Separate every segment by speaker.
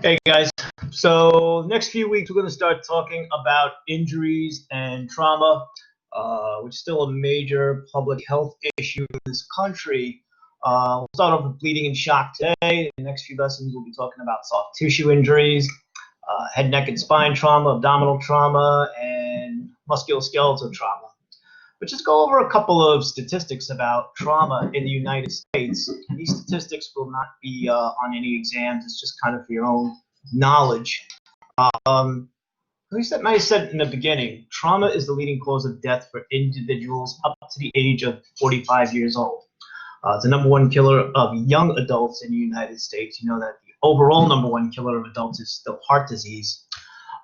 Speaker 1: Hey guys, so next few weeks we're going to start talking about injuries and trauma, which is still a major public health issue in this country. We'll start off with bleeding and shock today. In the next few lessons we'll be talking about soft tissue injuries, head, neck, and spine trauma, abdominal trauma, and musculoskeletal trauma. But just go over a couple of statistics about trauma in the United States. And these statistics will not be on any exams. It's just kind of for your own knowledge. At least that might have said in the beginning, trauma is the leading cause of death for individuals up to the age of 45 years old. It's the #1 killer of young adults in the United States. You know that the overall #1 killer of adults is still heart disease.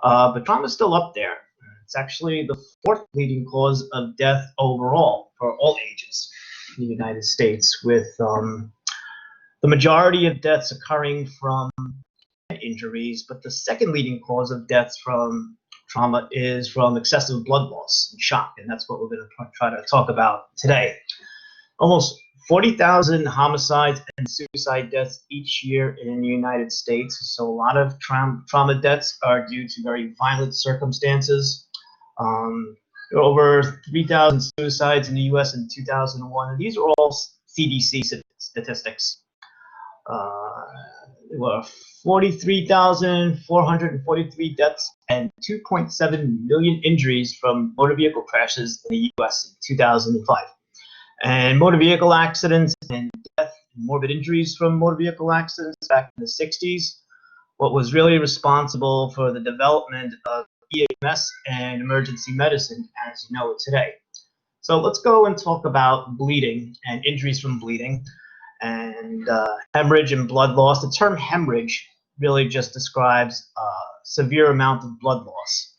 Speaker 1: But trauma is still up there. It's actually the 4th leading cause of death overall for all ages in the United States, with the majority of deaths occurring from injuries, but the 2nd leading cause of deaths from trauma is from excessive blood loss and shock, and that's what we're going to try to talk about today. Almost 40,000 homicides and suicide deaths each year in the United States, so a lot of trauma deaths are due to very violent circumstances. There were over 3,000 suicides in the U.S. in 2001, and these are all CDC statistics. There were 43,443 deaths and 2.7 million injuries from motor vehicle crashes in the U.S. in 2005. And motor vehicle accidents and death and morbid injuries from motor vehicle accidents back in the 60s, what was really responsible for the development of EMS and emergency medicine as you know it today. So let's go and talk about bleeding and injuries from bleeding and hemorrhage and blood loss. The term hemorrhage really just describes a severe amount of blood loss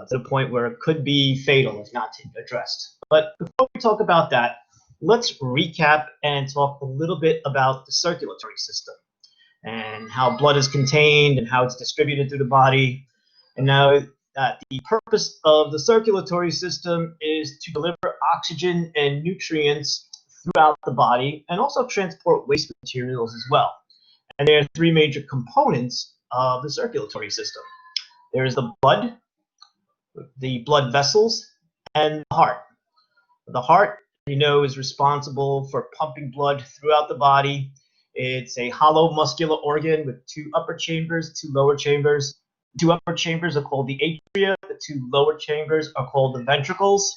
Speaker 1: to the point where it could be fatal if not addressed. But before we talk about that, let's recap and talk a little bit about the circulatory system and how blood is contained and how it's distributed through the body. And now the purpose of the circulatory system is to deliver oxygen and nutrients throughout the body and also transport waste materials as well. And there are 3 major components of the circulatory system. There's the blood vessels, and the heart. The heart, you know, is responsible for pumping blood throughout the body. It's a hollow muscular organ with 2 upper chambers, 2 lower chambers. The 2 upper chambers are called the atria. The 2 lower chambers are called the ventricles.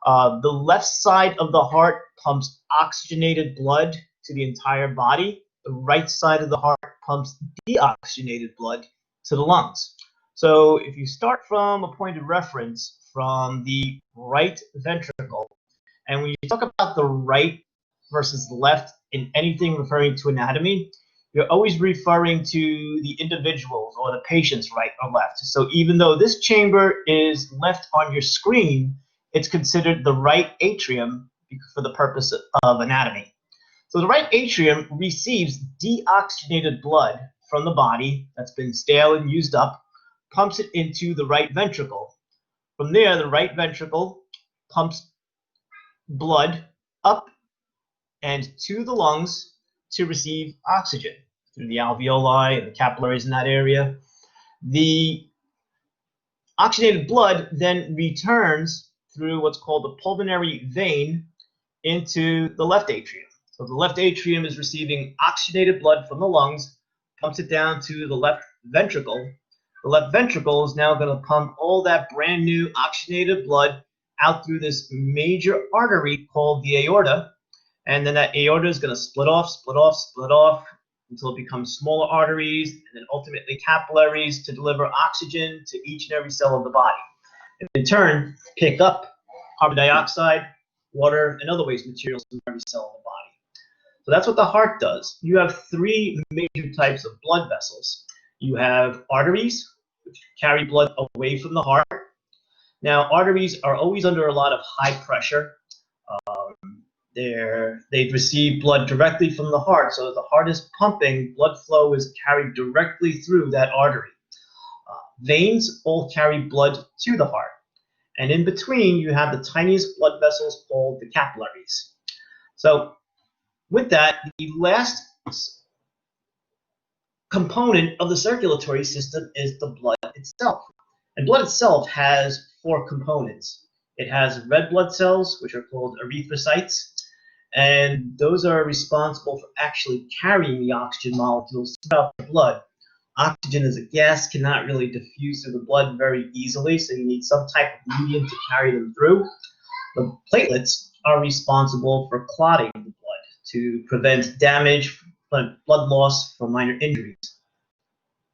Speaker 1: The left side of the heart pumps oxygenated blood to the entire body. The right side of the heart pumps deoxygenated blood to the lungs. So if you start from a point of reference from the right ventricle, and when you talk about the right versus left in anything referring to anatomy, you're always referring to the individual's or the patient's right or left. So even though this chamber is left on your screen, it's considered the right atrium for the purpose of anatomy. So the right atrium receives deoxygenated blood from the body that's been stale and used up, pumps it into the right ventricle. From there, the right ventricle pumps blood up and to the lungs to receive oxygen through the alveoli and the capillaries in that area. The oxygenated blood then returns through what's called the pulmonary vein into the left atrium. So the left atrium is receiving oxygenated blood from the lungs, pumps it down to the left ventricle. The left ventricle is now going to pump all that brand new oxygenated blood out through this major artery called the aorta. And then that aorta is going to split off until it becomes smaller arteries and then ultimately capillaries to deliver oxygen to each and every cell of the body. And in turn, pick up carbon dioxide, water, and other waste materials from every cell of the body. So that's what the heart does. You have 3 major types of blood vessels. You have arteries, which carry blood away from the heart. Now, arteries are always under a lot of high pressure. They receive blood directly from the heart, so as the heart is pumping, blood flow is carried directly through that artery. Veins all carry blood to the heart, and in between you have the tiniest blood vessels called the capillaries. So with that, the last component of the circulatory system is the blood itself. And blood itself has four components. It has red blood cells, which are called erythrocytes, and those are responsible for actually carrying the oxygen molecules throughout the blood. Oxygen as a gas cannot really diffuse through the blood very easily, so you need some type of medium to carry them through. The platelets are responsible for clotting the blood to prevent damage, blood loss from minor injuries.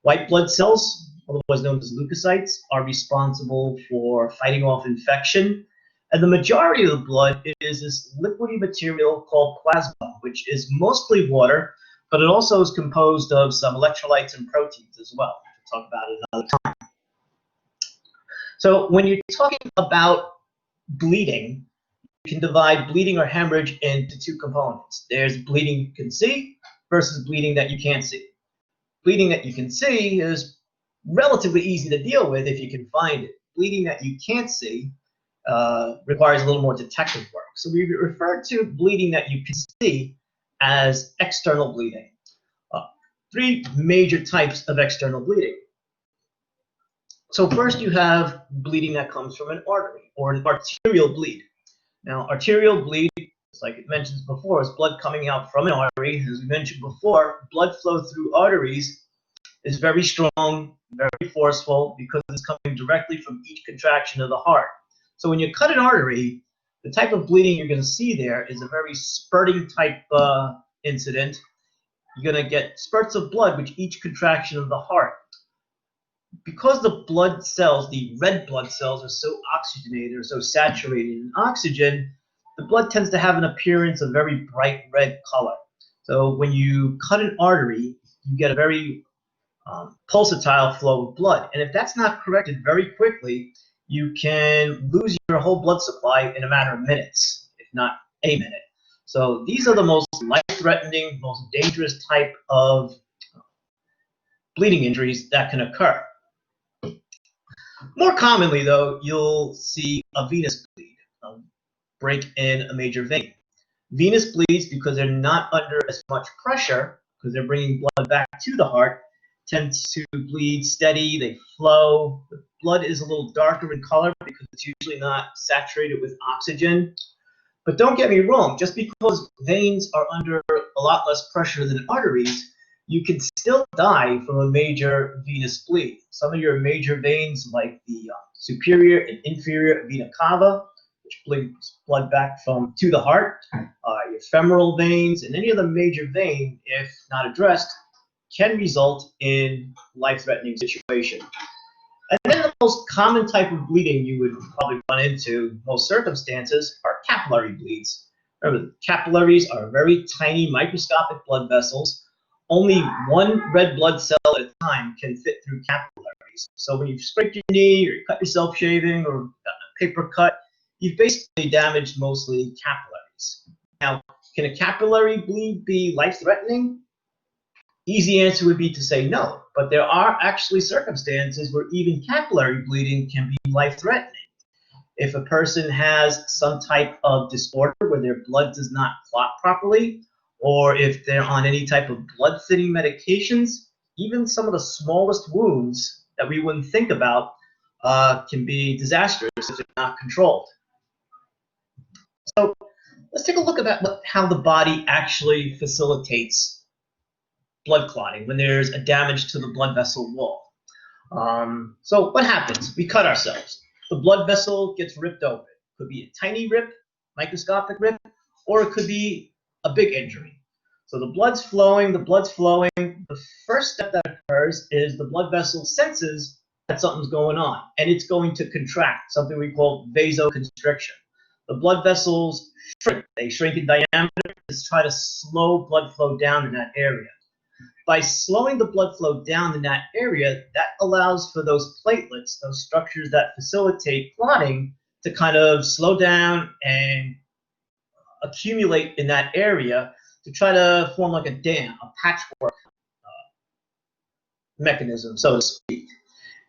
Speaker 1: White blood cells, otherwise known as leukocytes, are responsible for fighting off infection. And the majority of the blood is this liquidy material called plasma, which is mostly water, but it also is composed of some electrolytes and proteins as well. We'll talk about it another time. So when you're talking about bleeding, you can divide bleeding or hemorrhage into two components. There's bleeding you can see versus bleeding that you can't see. Bleeding that you can see is relatively easy to deal with if you can find it. Bleeding that you can't see requires a little more detective work. So we refer to bleeding that you can see as external bleeding. Three major types of external bleeding. So first you have bleeding that comes from an artery or an arterial bleed. Now arterial bleed, like it mentions before, is blood coming out from an artery. As we mentioned before, blood flow through arteries is very strong, very forceful, because it's coming directly from each contraction of the heart. So when you cut an artery, the type of bleeding you're going to see there is a very spurting type incident. You're going to get spurts of blood with each contraction of the heart. Because the blood cells, the red blood cells, are so oxygenated or so saturated in oxygen, the blood tends to have an appearance of very bright red color. So when you cut an artery, you get a very pulsatile flow of blood. And if that's not corrected very quickly, you can lose your whole blood supply in a matter of minutes, if not a minute. So these are the most life-threatening, most dangerous type of bleeding injuries that can occur. More commonly, though, you'll see a venous bleed, a break in a major vein. Venous bleeds, because they're not under as much pressure, because they're bringing blood back to the heart, tend to bleed steady, they flow. The blood is a little darker in color because it's usually not saturated with oxygen. But don't get me wrong, just because veins are under a lot less pressure than arteries, you can still die from a major venous bleed. Some of your major veins, like the superior and inferior vena cava, which brings blood back to the heart, your femoral veins, and any other major vein, if not addressed, can result in life-threatening situation. And then the most common type of bleeding you would probably run into in most circumstances are capillary bleeds. Remember, capillaries are very tiny microscopic blood vessels. Only one red blood cell at a time can fit through capillaries. So when you scrape your knee or you cut yourself shaving or got a paper cut, you've basically damaged mostly capillaries. Now, can a capillary bleed be life-threatening? Easy answer would be to say no, but there are actually circumstances where even capillary bleeding can be life-threatening. If a person has some type of disorder where their blood does not clot properly, or if they're on any type of blood-thinning medications, even some of the smallest wounds that we wouldn't think about can be disastrous if they're not controlled. So let's take a look at how the body actually facilitates blood clotting when there's a damage to the blood vessel wall. So what happens? We cut ourselves. The blood vessel gets ripped open. It could be a tiny rip, microscopic rip, or it could be a big injury. So the blood's flowing, The first step that occurs is the blood vessel senses that something's going on, and it's going to contract, something we call vasoconstriction. The blood vessels shrink. They shrink in diameter to try to slow blood flow down in that area. By slowing the blood flow down in that area, that allows for those platelets, those structures that facilitate clotting, to kind of slow down and accumulate in that area to try to form like a dam, a patchwork mechanism, so to speak.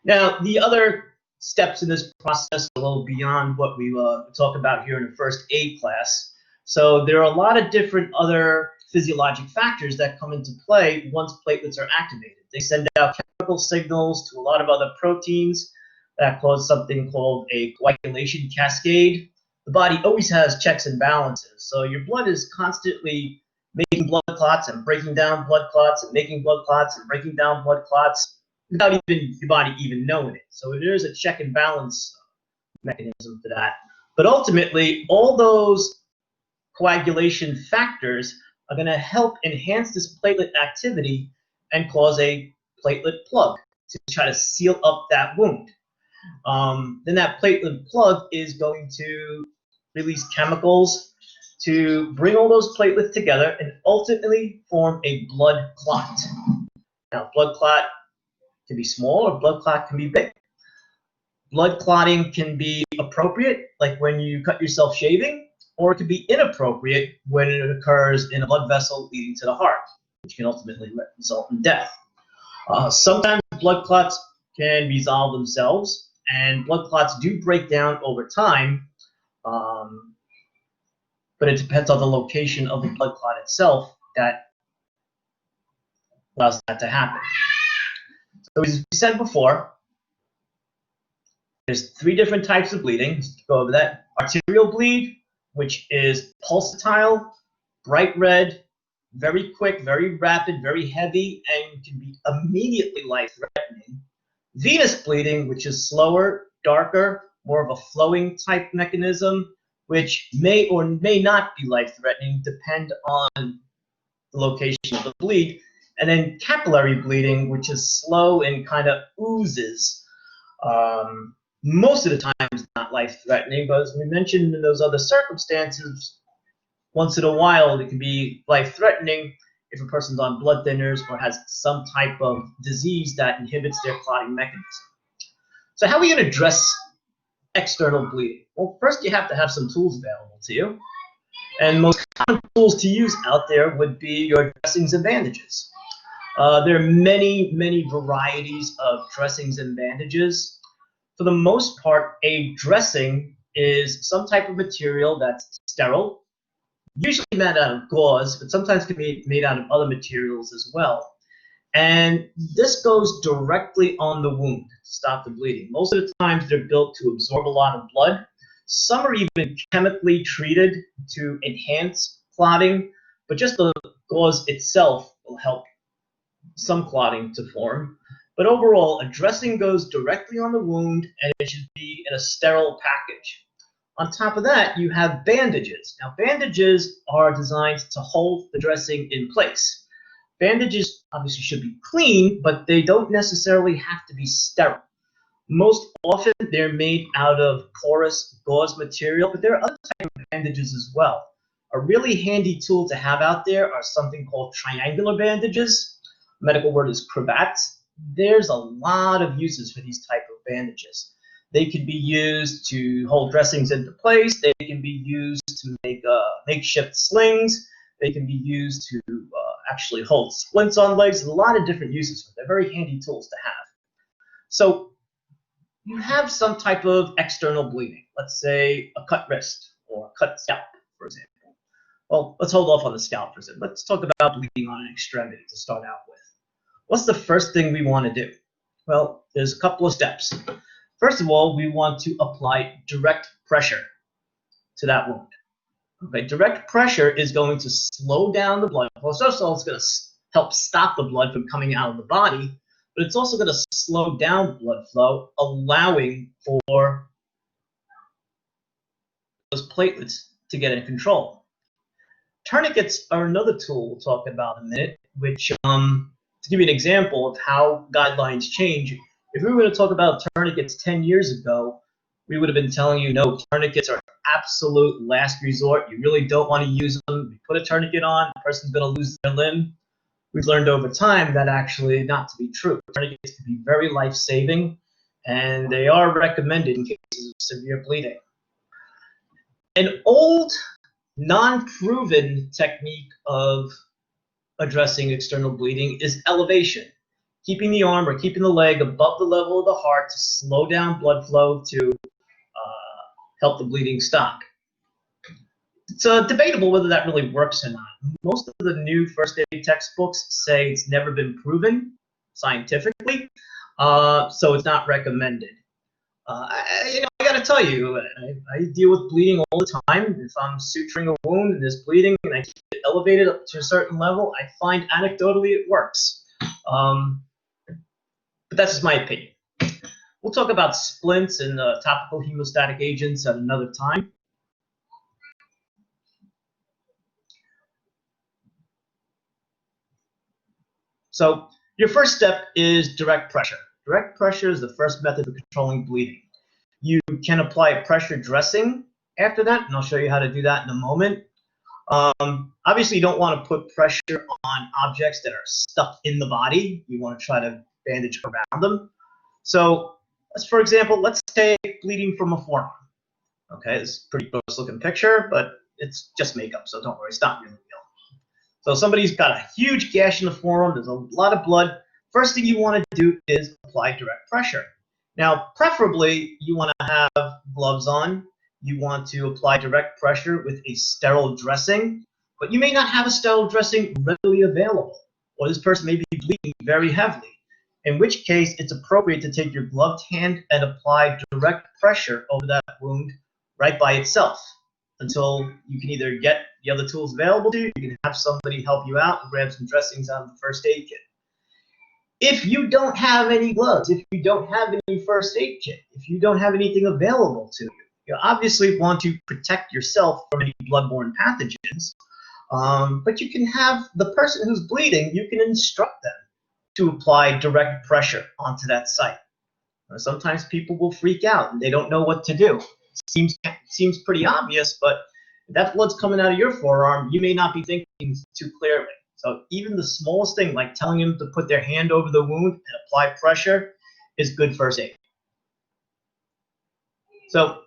Speaker 1: Now, the other steps in this process are a little beyond what we talk about here in the first aid class. So there are a lot of different other physiologic factors that come into play once platelets are activated. They send out chemical signals to a lot of other proteins that cause something called a coagulation cascade. The body always has checks and balances, so your blood is constantly making blood clots and breaking down blood clots and making blood clots and breaking down blood clots without even your body even knowing it. So there is a check and balance mechanism for that. But ultimately, all those coagulation factors are going to help enhance this platelet activity and cause a platelet plug to try to seal up that wound. Then that platelet plug is going to release chemicals to bring all those platelets together and ultimately form a blood clot. Now, blood clot can be small or blood clot can be big. Blood clotting can be appropriate, like when you cut yourself shaving, or it can be inappropriate when it occurs in a blood vessel leading to the heart, which can ultimately result in death. Sometimes blood clots can resolve themselves, and blood clots do break down over time, but it depends on the location of the blood clot itself that allows that to happen. So as we said before, there's 3 different types of bleeding. Let's go over that. Arterial bleed, which is pulsatile, bright red, very quick, very rapid, very heavy, and can be immediately life-threatening. Venous bleeding, which is slower, darker, more of a flowing type mechanism, which may or may not be life-threatening, depend on the location of the bleed. And then capillary bleeding, which is slow and kind of oozes. Most of the time it's not life-threatening, but as we mentioned in those other circumstances, once in a while it can be life-threatening if a person's on blood thinners or has some type of disease that inhibits their clotting mechanism. So how are we going to address external bleeding? Well, first you have to have some tools available to you. And most common tools to use out there would be your dressings and bandages. There are many varieties of dressings and bandages. For the most part, a dressing is some type of material that's sterile, usually made out of gauze, but sometimes can be made out of other materials as well. And this goes directly on the wound to stop the bleeding. Most of the times they're built to absorb a lot of blood. Some are even chemically treated to enhance clotting, but just the gauze itself will help some clotting to form. But overall, a dressing goes directly on the wound, and it should be in a sterile package. On top of that, you have bandages. Now, bandages are designed to hold the dressing in place. Bandages obviously should be clean, but they don't necessarily have to be sterile. Most often, they're made out of porous gauze material, but there are other types of bandages as well. A really handy tool to have out there are something called triangular bandages. The medical word is cravats. There's a lot of uses for these type of bandages. They can be used to hold dressings into place. They can be used to make makeshift slings. They can be used to actually hold splints on legs. There's a lot of different uses for them. They're very handy tools to have. So you have some type of external bleeding. Let's say a cut wrist or a cut scalp, for example. Well, let's hold off on the scalp for a second. Let's talk about bleeding on an extremity to start out with. What's the first thing we want to do? Well, there's a couple of steps. First of all, we want to apply direct pressure to that wound. Okay, direct pressure is going to slow down the blood flow. First of all, it's going to help stop the blood from coming out of the body, but it's also going to slow down blood flow, allowing for those platelets to get in control. Tourniquets are another tool we'll talk about in a minute, which, to give you an example of how guidelines change, if we were going to talk about tourniquets 10 years ago, we would have been telling you, no, tourniquets are absolute last resort. You really don't want to use them. You put a tourniquet on, the person's going to lose their limb. we've learned over time that actually not to be true. Tourniquets can be very life-saving, and they are recommended in cases of severe bleeding. An old, non-proven technique of addressing external bleeding is elevation, keeping the arm or keeping the leg above the level of the heart to slow down blood flow to help the bleeding stop. It's debatable whether that really works or not. Most of the new first aid textbooks say it's never been proven scientifically, so it's not recommended. I got to tell you, I deal with bleeding all the time. If I'm suturing a wound and there's bleeding and I keep it elevated up to a certain level, I find anecdotally it works. But that's just my opinion. We'll talk about splints and topical hemostatic agents at another time. So your first step is direct pressure. Direct pressure is the first method of controlling bleeding. You can apply pressure dressing after that, and I'll show you how to do that in a moment. Obviously, you don't want to put pressure on objects that are stuck in the body. You want to try to bandage around them. So, for example, let's take bleeding from a forearm. Okay, this is a pretty gross looking picture, but it's just makeup, so don't worry, it's not really real. So somebody's got a huge gash in the forearm, there's a lot of blood. First thing you want to do is apply direct pressure. Now, preferably, you want to have gloves on. You want to apply direct pressure with a sterile dressing, but you may not have a sterile dressing readily available, or this person may be bleeding very heavily, in which case it's appropriate to take your gloved hand and apply direct pressure over that wound right by itself until you can either get the other tools available to you, you can have somebody help you out and grab some dressings out of the first aid kit. If you don't have any gloves, if you don't have any first aid kit, if you don't have anything available to you, you obviously want to protect yourself from any bloodborne pathogens, but you can have the person who's bleeding, you can instruct them to apply direct pressure onto that site. Sometimes people will freak out and they don't know what to do. It seems pretty obvious, but if that blood's coming out of your forearm, you may not be thinking too clearly. So even the smallest thing, like telling them to put their hand over the wound and apply pressure, is good first aid. So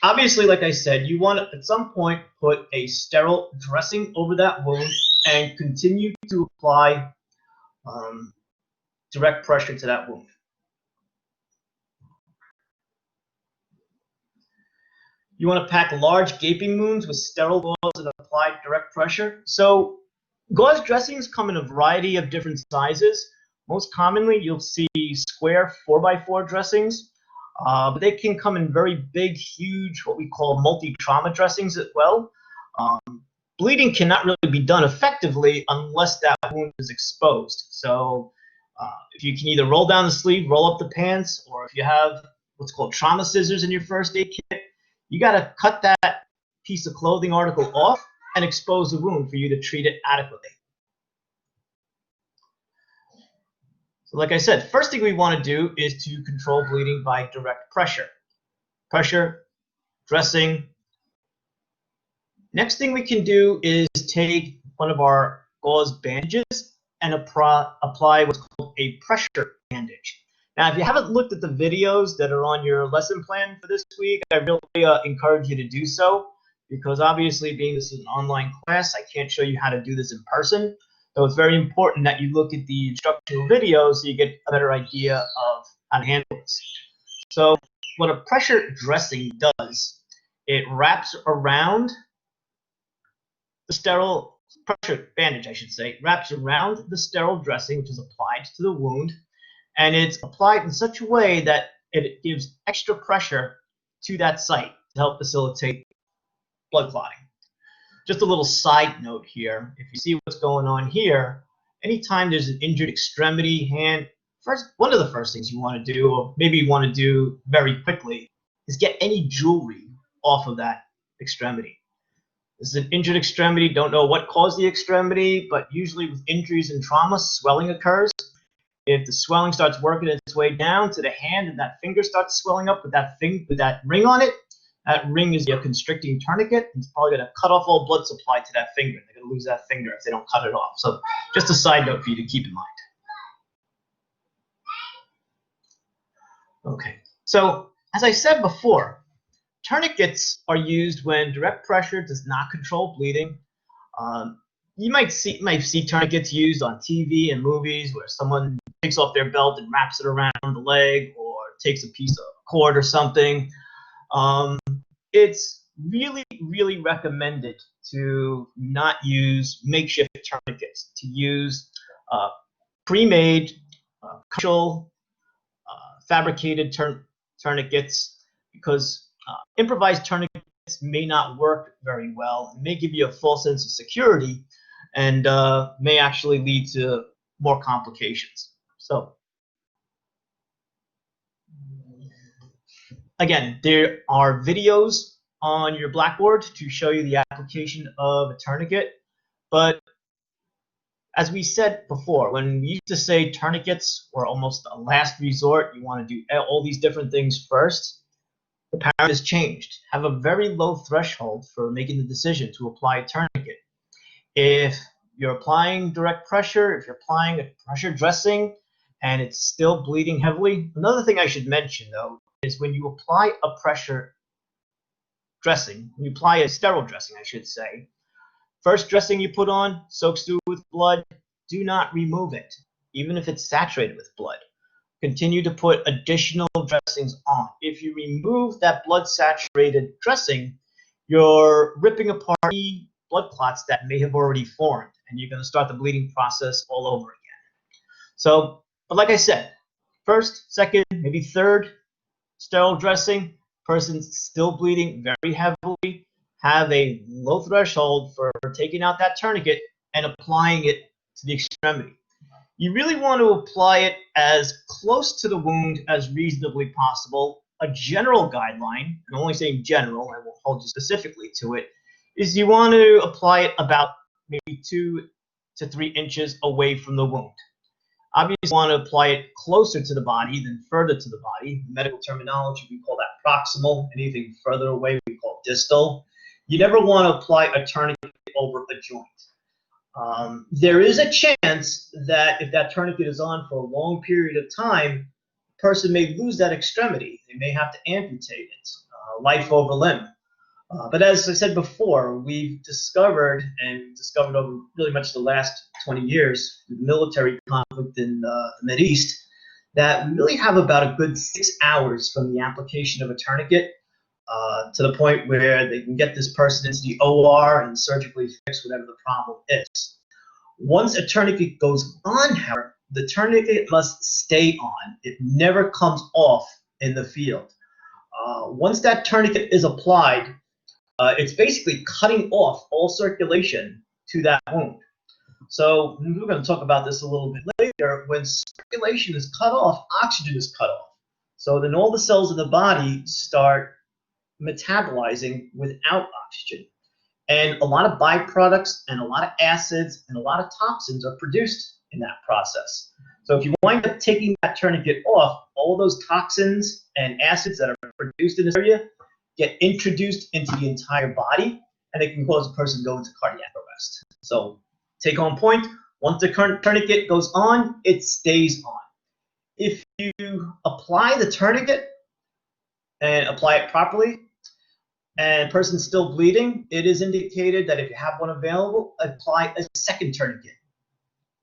Speaker 1: obviously, like I said, you want to, at some point, put a sterile dressing over that wound and continue to apply direct pressure to that wound. You want to pack large gaping wounds with sterile gauze and apply direct pressure. So gauze dressings come in a variety of different sizes. Most commonly, you'll see square 4x4 dressings, but they can come in very big, huge, what we call multi-trauma dressings as well. Bleeding cannot really be done effectively unless that wound is exposed. So if you can either roll down the sleeve, roll up the pants, or if you have what's called trauma scissors in your first aid kit, you got to cut that piece of clothing article off and expose the wound for you to treat it adequately. So like I said, first thing we want to do is to control bleeding by direct pressure. Pressure, dressing. Next thing we can do is take one of our gauze bandages and apply what's called a pressure bandage. Now, if you haven't looked at the videos that are on your lesson plan for this week, I really encourage you to do so, because obviously being this is an online class, I can't show you how to do this in person. So it's very important that you look at the instructional videos so you get a better idea of how to handle this. So what a pressure dressing does, it wraps around the sterile pressure bandage, I should say, wraps around the sterile dressing, which is applied to the wound, and it's applied in such a way that it gives extra pressure to that site to help facilitate blood clotting. Just a little side note here, if you see what's going on here, anytime there's an injured extremity, hand, one of the first things you want to do, or maybe you want to do very quickly, is get any jewelry off of that extremity. This is an injured extremity, don't know what caused the extremity, but usually with injuries and trauma, swelling occurs. If the swelling starts working its way down to the hand and that finger starts swelling up with that ring on it, That ring is a constricting tourniquet. It's probably going to cut off all blood supply to that finger. They're going to lose that finger if they don't cut it off. So just a side note for you to keep in mind. Okay, so as I said before, tourniquets are used when direct pressure does not control bleeding. You might see tourniquets used on TV and movies where someone takes off their belt and wraps it around the leg, or takes a piece of cord or something. It's really, really recommended to not use makeshift tourniquets, to use pre-made, commercial, fabricated tourniquets, because improvised tourniquets may not work very well. It may give you a false sense of security, and may actually lead to more complications. So again, there are videos on your blackboard to show you the application of a tourniquet, but as we said before, when we used to say tourniquets were almost a last resort, you want to do all these different things first, the paradigm has changed. Have a very low threshold for making the decision to apply a tourniquet. If you're applying direct pressure, if you're applying a pressure dressing and it's still bleeding heavily, another thing I should mention though is when you apply a pressure dressing, when you apply a sterile dressing, I should say, first dressing you put on soaks through with blood. Do not remove it, even if it's saturated with blood. Continue to put additional dressings on. If you remove that blood-saturated dressing, you're ripping apart the blood clots that may have already formed, and you're going to start the bleeding process all over again. So, but like I said, first, second, maybe third sterile dressing, person's still bleeding very heavily, have a low threshold for taking out that tourniquet and applying it to the extremity. You really want to apply it as close to the wound as reasonably possible. A general guideline, and I'm only saying general, I won't hold you specifically to it, is you want to apply it about maybe 2 to 3 inches away from the wound. Obviously, you want to apply it closer to the body than further to the body. In medical terminology, we call that proximal. Anything further away, we call distal. You never want to apply a tourniquet over a joint. There is a chance that if that tourniquet is on for a long period of time, the person may lose that extremity. They may have to amputate it, life over limb. But as I said before, we've discovered over really much the last 20 years, with military conflict in the Mideast, that we really have about a good 6 hours from the application of a tourniquet to the point where they can get this person into the OR and surgically fix whatever the problem is. Once a tourniquet goes on, however, the tourniquet must stay on. It never comes off in the field. Once that tourniquet is applied, it's basically cutting off all circulation to that wound. So we're going to talk about this a little bit later. When circulation is cut off, oxygen is cut off. So then all the cells in the body start metabolizing without oxygen. And a lot of byproducts and a lot of acids and a lot of toxins are produced in that process. So if you wind up taking that tourniquet off, all those toxins and acids that are produced in this area get introduced into the entire body, and it can cause a person to go into cardiac arrest. So take home point, once the tourniquet goes on, it stays on. If you apply the tourniquet and apply it properly, and the person's still bleeding, it is indicated that if you have one available, apply a second tourniquet.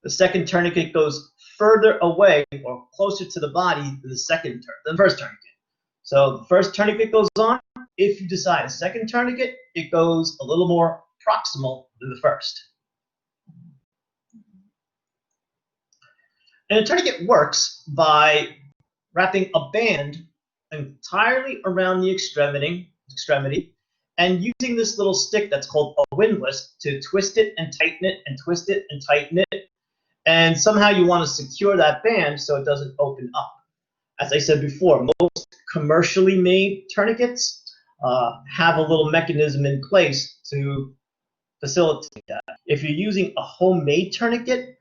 Speaker 1: The second tourniquet goes further away or closer to the body than the first tourniquet. So the first tourniquet goes on. If you decide a second tourniquet, it goes a little more proximal than the first. And a tourniquet works by wrapping a band entirely around the extremity and using this little stick that's called a windlass to twist it and tighten it and twist it and tighten it. And somehow you want to secure that band so it doesn't open up. As I said before, most commercially made tourniquets have a little mechanism in place to facilitate that. If you're using a homemade tourniquet,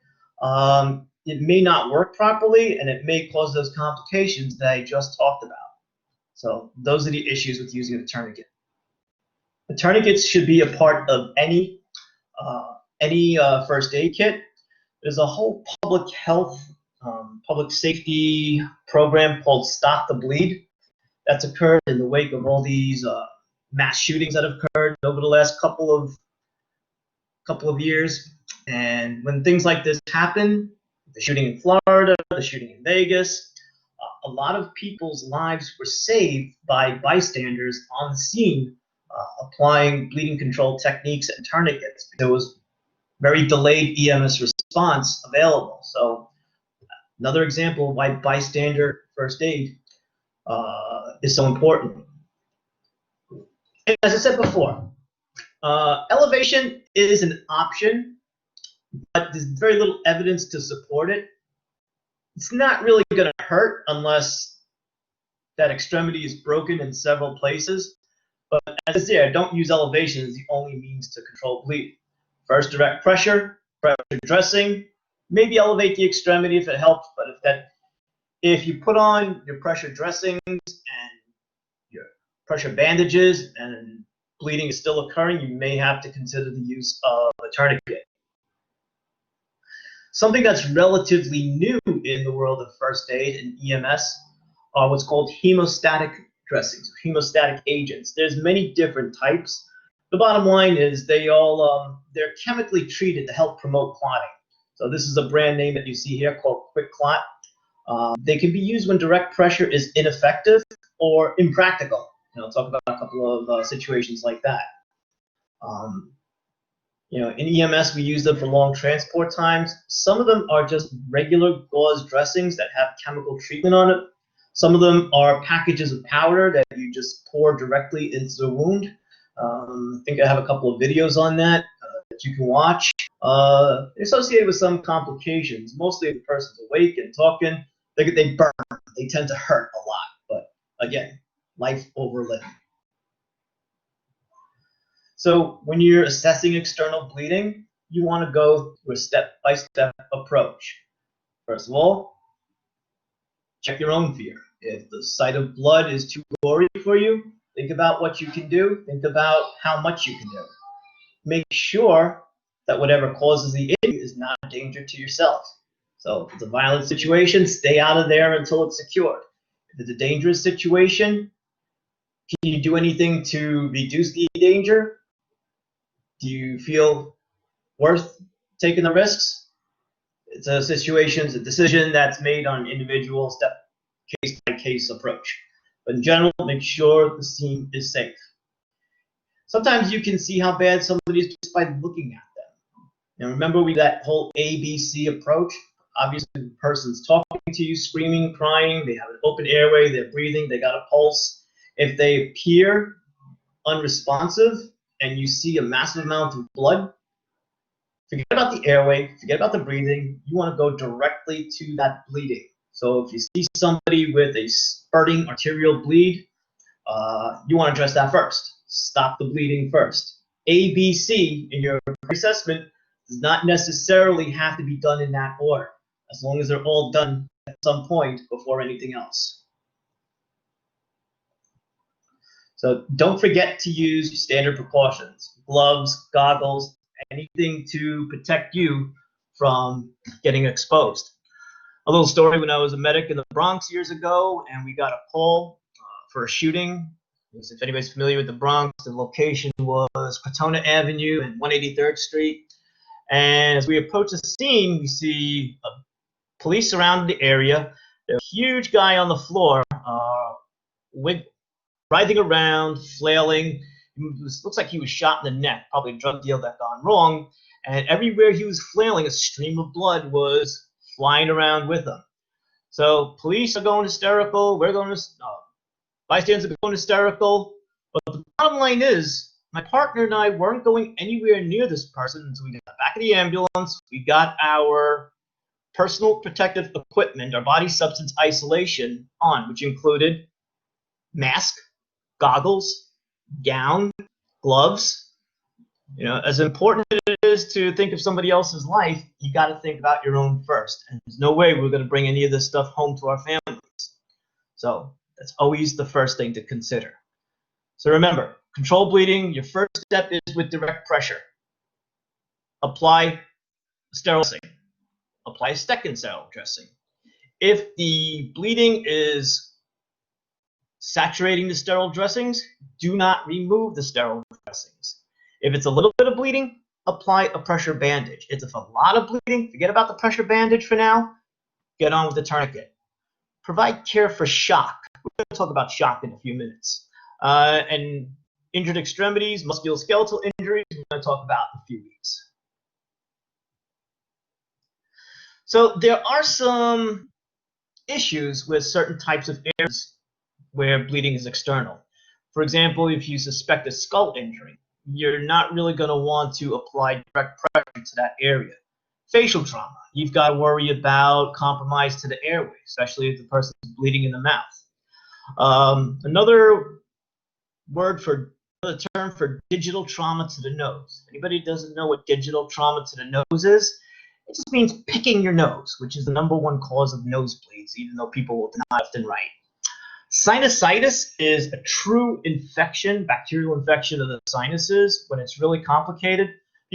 Speaker 1: it may not work properly and it may cause those complications that I just talked about. So those are the issues with using a tourniquet. The tourniquets should be a part of any first aid kit. There's a whole public health, public safety program called Stop the Bleed that's occurred in the wake of all these mass shootings that have occurred over the last couple of years. And when things like this happen, the shooting in Florida, the shooting in Vegas, a lot of people's lives were saved by bystanders on the scene applying bleeding control techniques and tourniquets. There was very delayed EMS response available. So another example of why bystander first aid is so important. And as I said before, elevation is an option, but there's very little evidence to support it. It's not really going to hurt unless that extremity is broken in several places. But as I said, don't use elevation as the only means to control bleeding. First, direct pressure dressing, maybe elevate the extremity if it helps. But if you put on your pressure dressings and your pressure bandages and bleeding is still occurring, you may have to consider the use of a tourniquet. Something that's relatively new in the world of first aid and EMS are what's called hemostatic dressings, hemostatic agents. There's many different types. The bottom line is they're chemically treated to help promote clotting. So this is a brand name that you see here called Quick Clot. They can be used when direct pressure is ineffective or impractical. I'll talk about a couple of situations like that. In EMS, we use them for long transport times. Some of them are just regular gauze dressings that have chemical treatment on it. Some of them are packages of powder that you just pour directly into the wound. I think I have a couple of videos on that that you can watch. They're associated with some complications. Mostly if the person's awake and talking, they burn. They tend to hurt a lot. But again, life over limb. So when you're assessing external bleeding, you want to go through a step-by-step approach. First of all, check your own fear. If the sight of blood is too gory for you, think about what you can do. Think about how much you can do. Make sure that whatever causes the injury is not a danger to yourself. So if it's a violent situation, stay out of there until it's secured. If it's a dangerous situation, can you do anything to reduce the danger? Do you feel worth taking the risks? It's a decision that's made on an individual case-by-case approach. But in general, make sure the scene is safe. Sometimes you can see how bad somebody is just by looking at them. Now remember that whole ABC approach. Obviously, the person's talking to you, screaming, crying, they have an open airway, they're breathing, they got a pulse. If they appear unresponsive and you see a massive amount of blood, forget about the airway, forget about the breathing. You want to go directly to that bleeding. So if you see somebody with a spurting arterial bleed, you want to address that first. Stop the bleeding first. ABC in your assessment does not necessarily have to be done in that order, as long as they're all done at some point before anything else. So don't forget to use standard precautions, gloves, goggles, anything to protect you from getting exposed. A little story: when I was a medic in the Bronx years ago, and we got a call for a shooting. If anybody's familiar with the Bronx, the location was Crotona Avenue and 183rd Street. And as we approach the scene, we see police surrounding the area. There's a huge guy on the floor, writhing around, flailing. Looks like he was shot in the neck, probably a drug deal that gone wrong. And everywhere he was flailing, a stream of blood was flying around with him. So police are going hysterical. Bystanders are going hysterical. But the bottom line is, my partner and I weren't going anywhere near this person. So we got back of the ambulance. We got our personal protective equipment, our body substance isolation on, which included mask, goggles, gown, gloves. As important as it is to think of somebody else's life, you got to think about your own first. And there's no way we're going to bring any of this stuff home to our families. So that's always the first thing to consider. So remember, Control bleeding, your first step is with direct pressure. Apply sterile dressing. Apply a second sterile dressing. If the bleeding is saturating the sterile dressings, do not remove the sterile dressings. If it's a little bit of bleeding, apply a pressure bandage. If it's a lot of bleeding, forget about the pressure bandage for now. Get on with the tourniquet. Provide care for shock. We're going to talk about shock in a few minutes. And injured extremities, musculoskeletal injuries, we're going to talk about in a few weeks. So there are some issues with certain types of areas where bleeding is external. For example, if you suspect a skull injury, you're not really going to want to apply direct pressure to that area. Facial trauma, you've got to worry about compromise to the airway, especially if the person is bleeding in the mouth. Another term for digital trauma to the nose. Anybody who doesn't know what digital trauma to the nose is, it just means picking your nose, which is the #1 cause of nosebleeds, even though people will deny left and right. Sinusitis is a true infection, bacterial infection of the sinuses. When it's really complicated,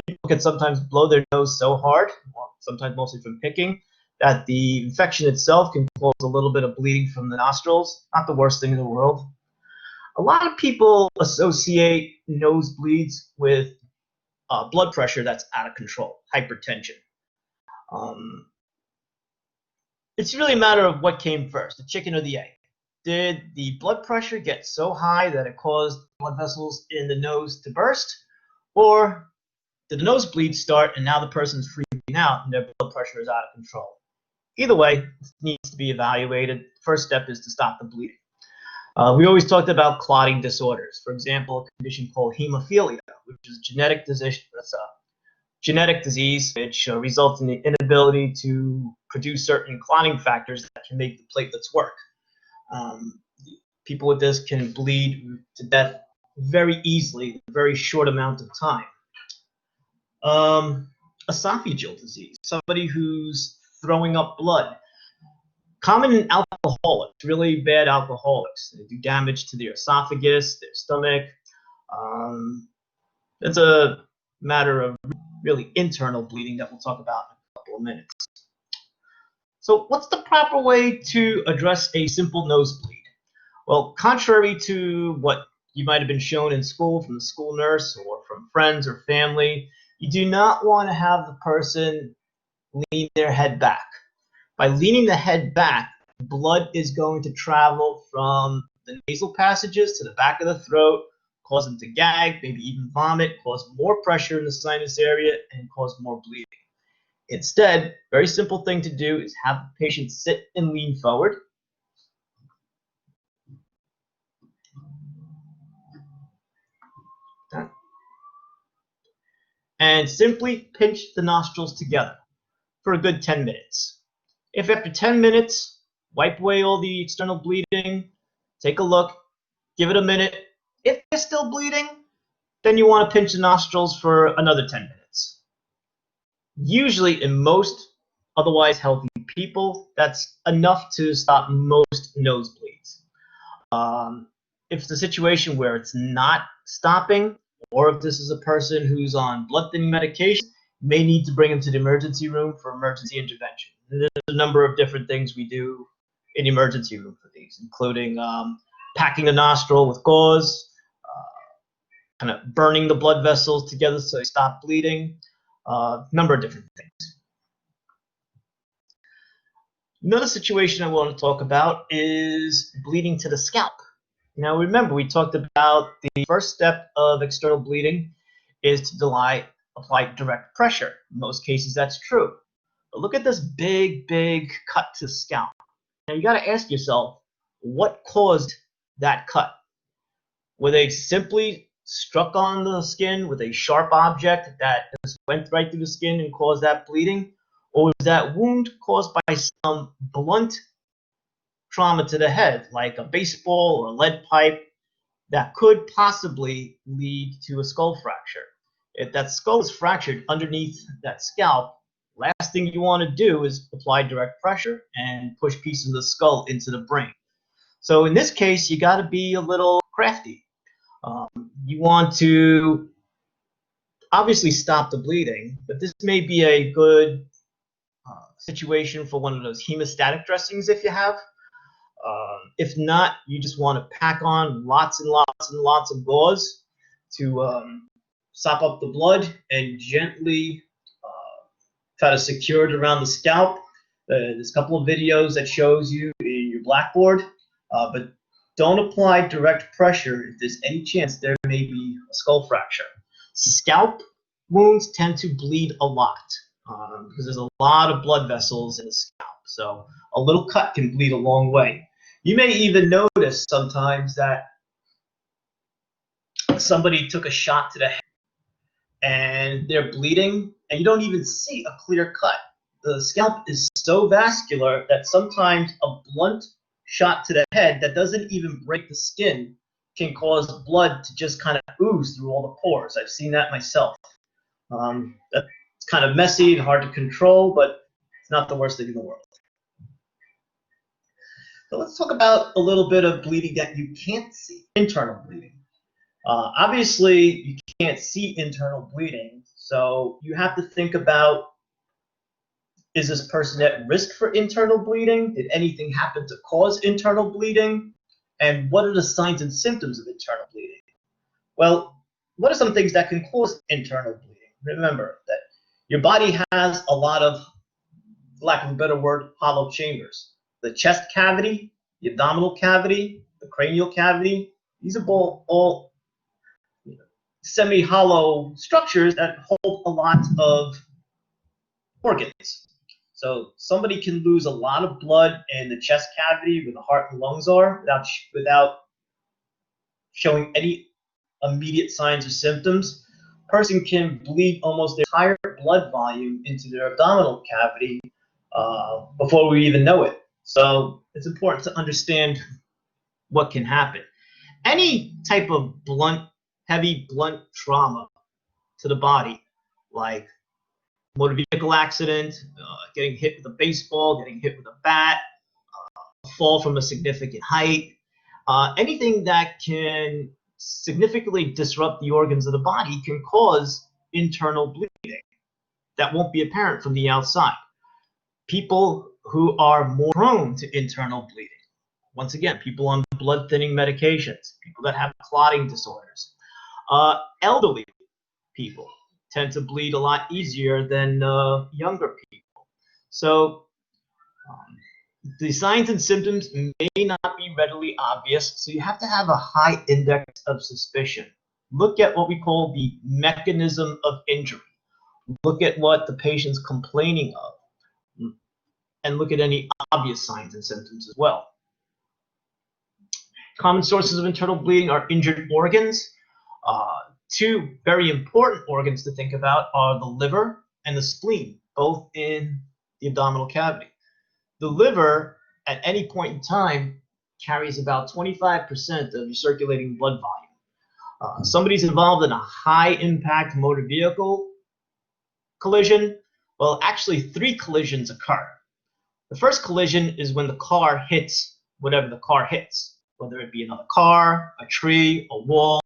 Speaker 1: people can sometimes blow their nose so hard, or sometimes mostly from picking, that the infection itself can cause a little bit of bleeding from the nostrils. Not the worst thing in the world. A lot of people associate nosebleeds with blood pressure that's out of control, hypertension. It's really a matter of what came first, the chicken or the egg. Did the blood pressure get so high that it caused blood vessels in the nose to burst? Or did the nosebleed start and now the person's freaking out and their blood pressure is out of control? Either way, it needs to be evaluated. First step is to stop the bleeding. We always talked about clotting disorders. For example, a condition called hemophilia, which is a genetic disease. That's a genetic disease which results in the inability to produce certain clotting factors that can make the platelets work. People with this can bleed to death very easily in a very short amount of time. Esophageal disease, somebody who's throwing up blood. Common in alcoholics, really bad alcoholics. They do damage to their esophagus, their stomach. It's a matter of really internal bleeding that we'll talk about in a couple of minutes. So what's the proper way to address a simple nosebleed? Well, contrary to what you might have been shown in school from the school nurse or from friends or family, you do not want to have the person lean their head back. By leaning the head back, blood is going to travel from the nasal passages to the back of the throat, cause them to gag, maybe even vomit, cause more pressure in the sinus area, and cause more bleeding. Instead, very simple thing to do is have the patient sit and lean forward. And simply pinch the nostrils together for a good 10 minutes. If after 10 minutes, wipe away all the external bleeding, take a look, give it a minute. If they're still bleeding, then you want to pinch the nostrils for another 10 minutes. Usually in most otherwise healthy people, that's enough to stop most nosebleeds. If it's a situation where it's not stopping, or if this is a person who's on blood thinning medication, you may need to bring them to the emergency room for emergency intervention. There's a number of different things we do in the emergency room for these, including packing the nostril with gauze, kind of burning the blood vessels together so they stop bleeding, a number of different things. Another situation I want to talk about is bleeding to the scalp. Now remember, we talked about the first step of external bleeding is to apply direct pressure. In most cases that's true. But look at this big cut to the scalp. Now you got to ask yourself, what caused that cut? Were they simply struck on the skin with a sharp object that just went right through the skin and caused that bleeding? Or was that wound caused by some blunt trauma to the head, like a baseball or a lead pipe, that could possibly lead to a skull fracture? If that skull is fractured underneath that scalp, last thing you want to do is apply direct pressure and push pieces of the skull into the brain. So in this case, you got to be a little crafty. you want to obviously stop the bleeding, but this may be a good situation for one of those hemostatic dressings if you have. If not, you just want to pack on lots and lots and lots of gauze to sop up the blood and gently try to secure it around the scalp. There's a couple of videos that shows you in your blackboard, but don't apply direct pressure if there's any chance there may be a skull fracture. Scalp wounds tend to bleed a lot because there's a lot of blood vessels in the scalp. So a little cut can bleed a long way. You may even notice sometimes that somebody took a shot to the head and they're bleeding and you don't even see a clear cut. The scalp is so vascular that sometimes a blunt shot to the head that doesn't even break the skin can cause blood to just kind of ooze through all the pores. I've seen that myself. That's kind of messy and hard to control, but it's not the worst thing in the world. So let's talk about a little bit of bleeding that you can't see, internal bleeding. Obviously, you can't see internal bleeding, so you have to think about, is this person at risk for internal bleeding? Did anything happen to cause internal bleeding? And what are the signs and symptoms of internal bleeding? Well, what are some things that can cause internal bleeding? Remember that your body has a lot of, for lack of a better word, hollow chambers. The chest cavity, the abdominal cavity, the cranial cavity, these are all semi-hollow structures that hold a lot of organs. So somebody can lose a lot of blood in the chest cavity where the heart and lungs are without showing any immediate signs or symptoms. A person can bleed almost their entire blood volume into their abdominal cavity before we even know it. So it's important to understand what can happen. Any type of heavy blunt trauma to the body, like motor vehicle accident, getting hit with a baseball, getting hit with a bat, a fall from a significant height, anything that can significantly disrupt the organs of the body can cause internal bleeding that won't be apparent from the outside. People who are more prone to internal bleeding, once again, people on blood thinning medications, people that have clotting disorders, elderly people tend to bleed a lot easier than younger people. So the signs and symptoms may not be readily obvious, so you have to have a high index of suspicion. Look at what we call the mechanism of injury. Look at what the patient's complaining of, and look at any obvious signs and symptoms as well. Common sources of internal bleeding are injured organs. Two very important organs to think about are the liver and the spleen, both in the abdominal cavity. The liver, at any point in time, carries about 25% of your circulating blood volume. Somebody's involved in a high-impact motor vehicle collision. Well, actually, 3 collisions occur. The first collision is when the car hits whatever the car hits, whether it be another car, a tree, a wall.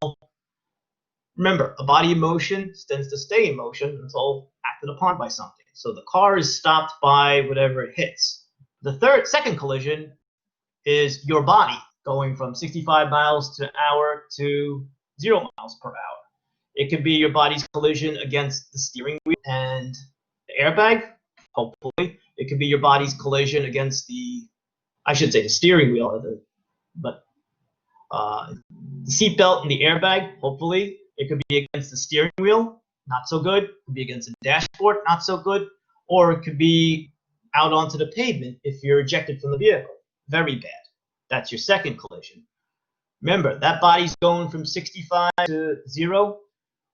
Speaker 1: Remember, a body in motion tends to stay in motion until acted upon by something. So the car is stopped by whatever it hits. The second collision is your body going from 65 miles an hour to 0 miles per hour. It could be your body's collision against the steering wheel and the airbag, hopefully. It could be your body's collision against the steering wheel, but the seatbelt and the airbag, hopefully. It could be against the steering wheel, not so good. It could be against the dashboard, not so good. Or it could be out onto the pavement if you're ejected from the vehicle. Very bad. That's your second collision. Remember, that body's going from 65 to 0.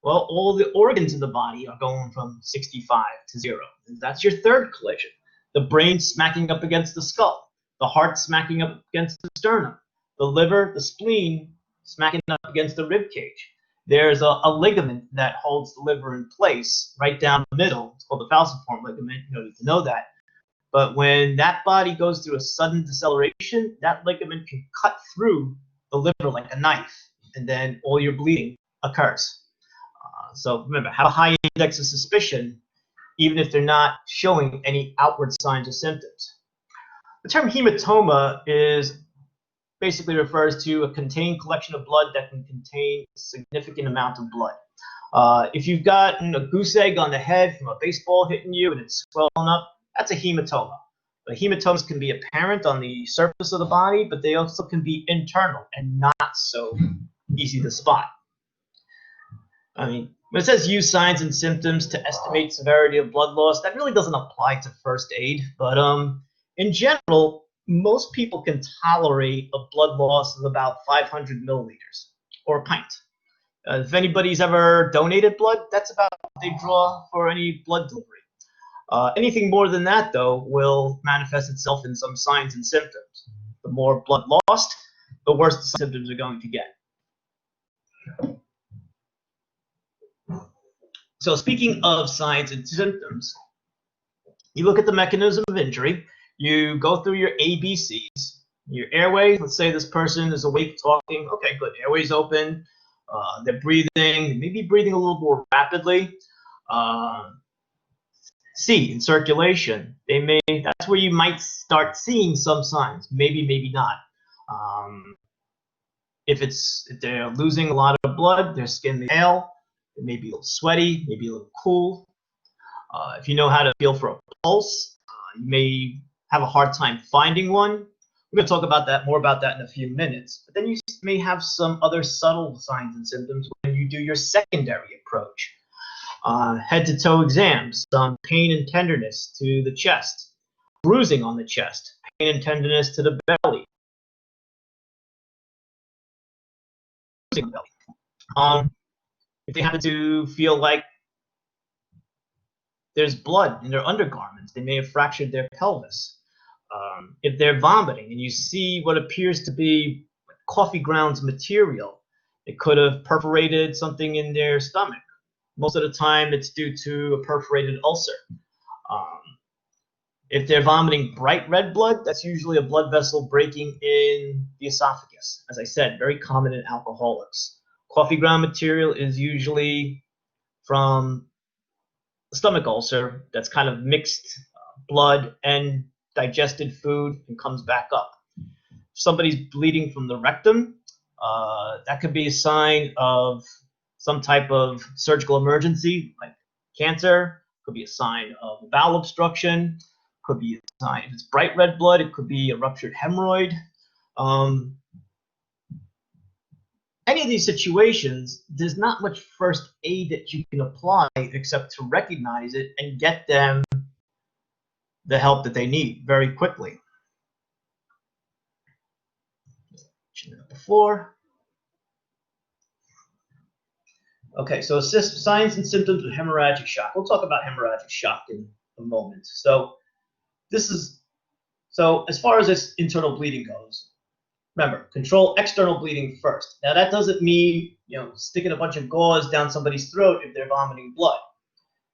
Speaker 1: Well, all the organs of the body are going from 65 to 0. And that's your third collision. The brain smacking up against the skull. The heart smacking up against the sternum. The liver, the spleen smacking up against the rib cage. There's a ligament that holds the liver in place right down the middle. It's called the falciform ligament. You don't need to know that. But when that body goes through a sudden deceleration, that ligament can cut through the liver like a knife, and then all your bleeding occurs. So remember, have a high index of suspicion, even if they're not showing any outward signs or symptoms. The term hematoma basically refers to a contained collection of blood that can contain a significant amount of blood. If you've gotten a goose egg on the head from a baseball hitting you and it's swollen up, that's a hematoma. But hematomas can be apparent on the surface of the body, but they also can be internal and not so easy to spot. I mean, when it says use signs and symptoms to estimate severity of blood loss, that really doesn't apply to first aid. But in general, most people can tolerate a blood loss of about 500 milliliters or a pint. If anybody's ever donated blood, that's about what they draw for any blood delivery. Anything more than that, though, will manifest itself in some signs and symptoms. The more blood lost, the worse the symptoms are going to get. So speaking of signs and symptoms, you look at the mechanism of injury, you go through your ABCs, your airway. Let's say this person is awake talking. Okay, good. Airway's open. They're breathing, maybe breathing a little more rapidly. C, in circulation. That's where you might start seeing some signs. Maybe, maybe not. If they're losing a lot of blood, their skin may pale. It may be a little sweaty, maybe a little cool. If you know how to feel for a pulse, you may have a hard time finding one. We're going to talk about more about that in a few minutes. But then you may have some other subtle signs and symptoms when you do your secondary approach. Head-to-toe exams, some pain and tenderness to the chest, bruising on the chest, pain and tenderness to the belly. If they happen to feel like there's blood in their undergarments, they may have fractured their pelvis. If they're vomiting and you see what appears to be coffee grounds material, it could have perforated something in their stomach. Most of the time, it's due to a perforated ulcer. If they're vomiting bright red blood, that's usually a blood vessel breaking in the esophagus. As I said, very common in alcoholics. Coffee ground material is usually from a stomach ulcer that's kind of mixed blood and digested food and comes back up. If somebody's bleeding from the rectum, that could be a sign of some type of surgical emergency, like cancer. Could be a sign of bowel obstruction. Could be a sign, if it's bright red blood, it could be a ruptured hemorrhoid. Any of these situations, there's not much first aid that you can apply except to recognize it and get them the help that they need very quickly. Just mentioned that before. Okay, so signs and symptoms of hemorrhagic shock. We'll talk about hemorrhagic shock in a moment. So as far as this internal bleeding goes, remember, control external bleeding first. Now that doesn't mean, sticking a bunch of gauze down somebody's throat if they're vomiting blood.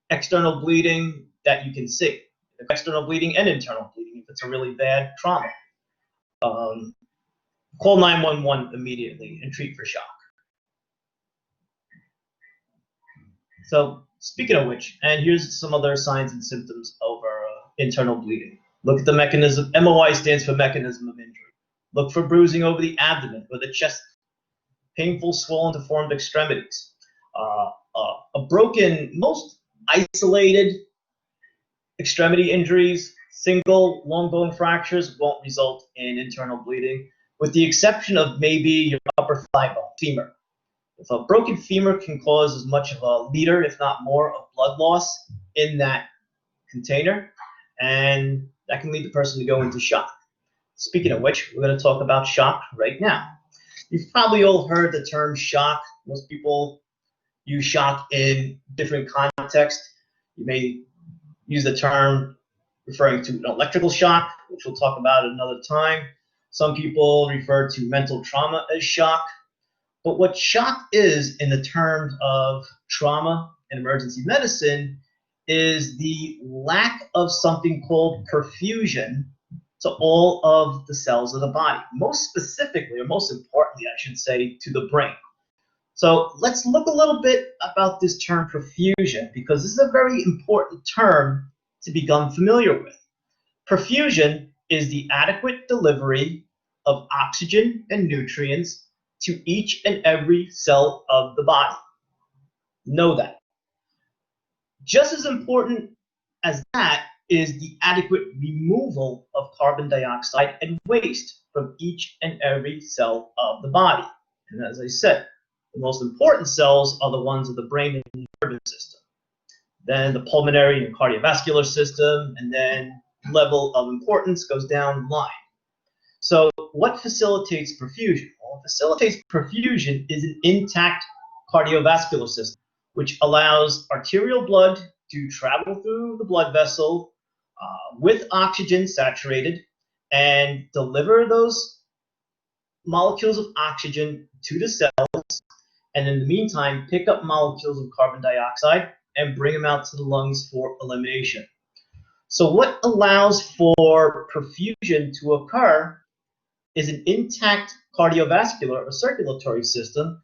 Speaker 1: External bleeding that you can see. External bleeding and internal bleeding if it's a really bad trauma. Call 911 immediately and treat for shock. So speaking of which, and here's some other signs and symptoms of internal bleeding. Look at the mechanism. MOI stands for mechanism of injury. Look for bruising over the abdomen or the chest, painful, swollen, deformed extremities. Most isolated extremity injuries, single long bone fractures won't result in internal bleeding, with the exception of maybe your upper thigh bone, femur. If a broken femur can cause as much of a liter, if not more, of blood loss in that container, and that can lead the person to go into shock. Speaking of which, we're going to talk about shock right now. You've probably all heard the term shock. Most people use shock in different contexts. You may use the term referring to an electrical shock, which we'll talk about at another time. Some people refer to mental trauma as shock. But what shock is in the terms of trauma and emergency medicine is the lack of something called perfusion to all of the cells of the body. Most specifically, or most importantly, I should say, to the brain. So let's look a little bit about this term perfusion, because this is a very important term to become familiar with. Perfusion is the adequate delivery of oxygen and nutrients to each and every cell of the body. Know that. Just as important as that is the adequate removal of carbon dioxide and waste from each and every cell of the body. And as I said, the most important cells are the ones of the brain and nervous system, then the pulmonary and cardiovascular system, and then level of importance goes down the line. So what facilitates perfusion? Well, what facilitates perfusion is an intact cardiovascular system, which allows arterial blood to travel through the blood vessel with oxygen saturated and deliver those molecules of oxygen to the cells, and in the meantime pick up molecules of carbon dioxide and bring them out to the lungs for elimination. So what allows for perfusion to occur is an intact cardiovascular or circulatory system.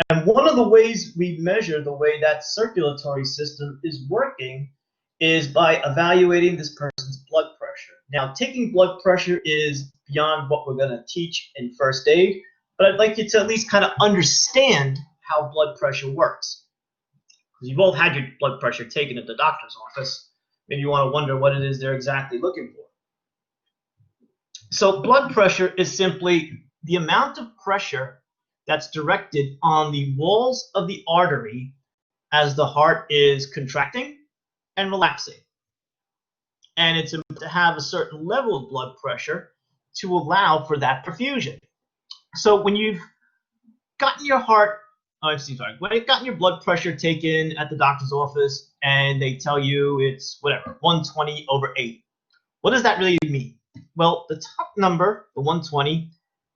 Speaker 1: And one of the ways we measure the way that circulatory system is working is by evaluating this person's blood pressure. Now, taking blood pressure is beyond what we're going to teach in first aid, but I'd like you to at least kind of understand how blood pressure works. Because you've all had your blood pressure taken at the doctor's office. Maybe you want to wonder what it is they're exactly looking for. So blood pressure is simply the amount of pressure that's directed on the walls of the artery as the heart is contracting and relaxing. And it's important to have a certain level of blood pressure to allow for that perfusion. So when you've gotten your when you've gotten your blood pressure taken at the doctor's office and they tell you it's whatever, 120/80, what does that really mean? Well, the top number, the 120,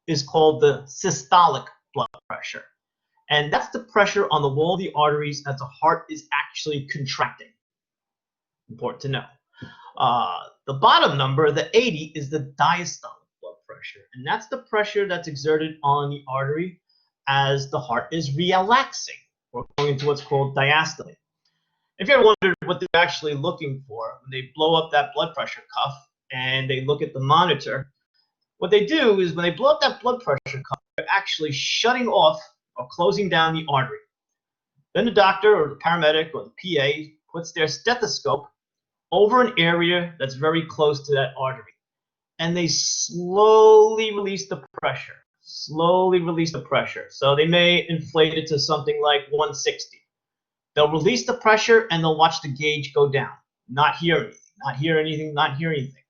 Speaker 1: is called the systolic blood pressure. And that's the pressure on the wall of the arteries as the heart is actually contracting. Important to know. The bottom number, the 80, is the diastolic blood pressure. And that's the pressure that's exerted on the artery as the heart is relaxing or going into what's called diastole. If you ever wondered what they're actually looking for when they blow up that blood pressure cuff and they look at the monitor, what they do is when they blow up that blood pressure cuff, they're actually shutting off or closing down the artery. Then the doctor or the paramedic or the PA puts their stethoscope over an area that's very close to that artery. And they slowly release the pressure. So they may inflate it to something like 160. They'll release the pressure and they'll watch the gauge go down. Not hear anything.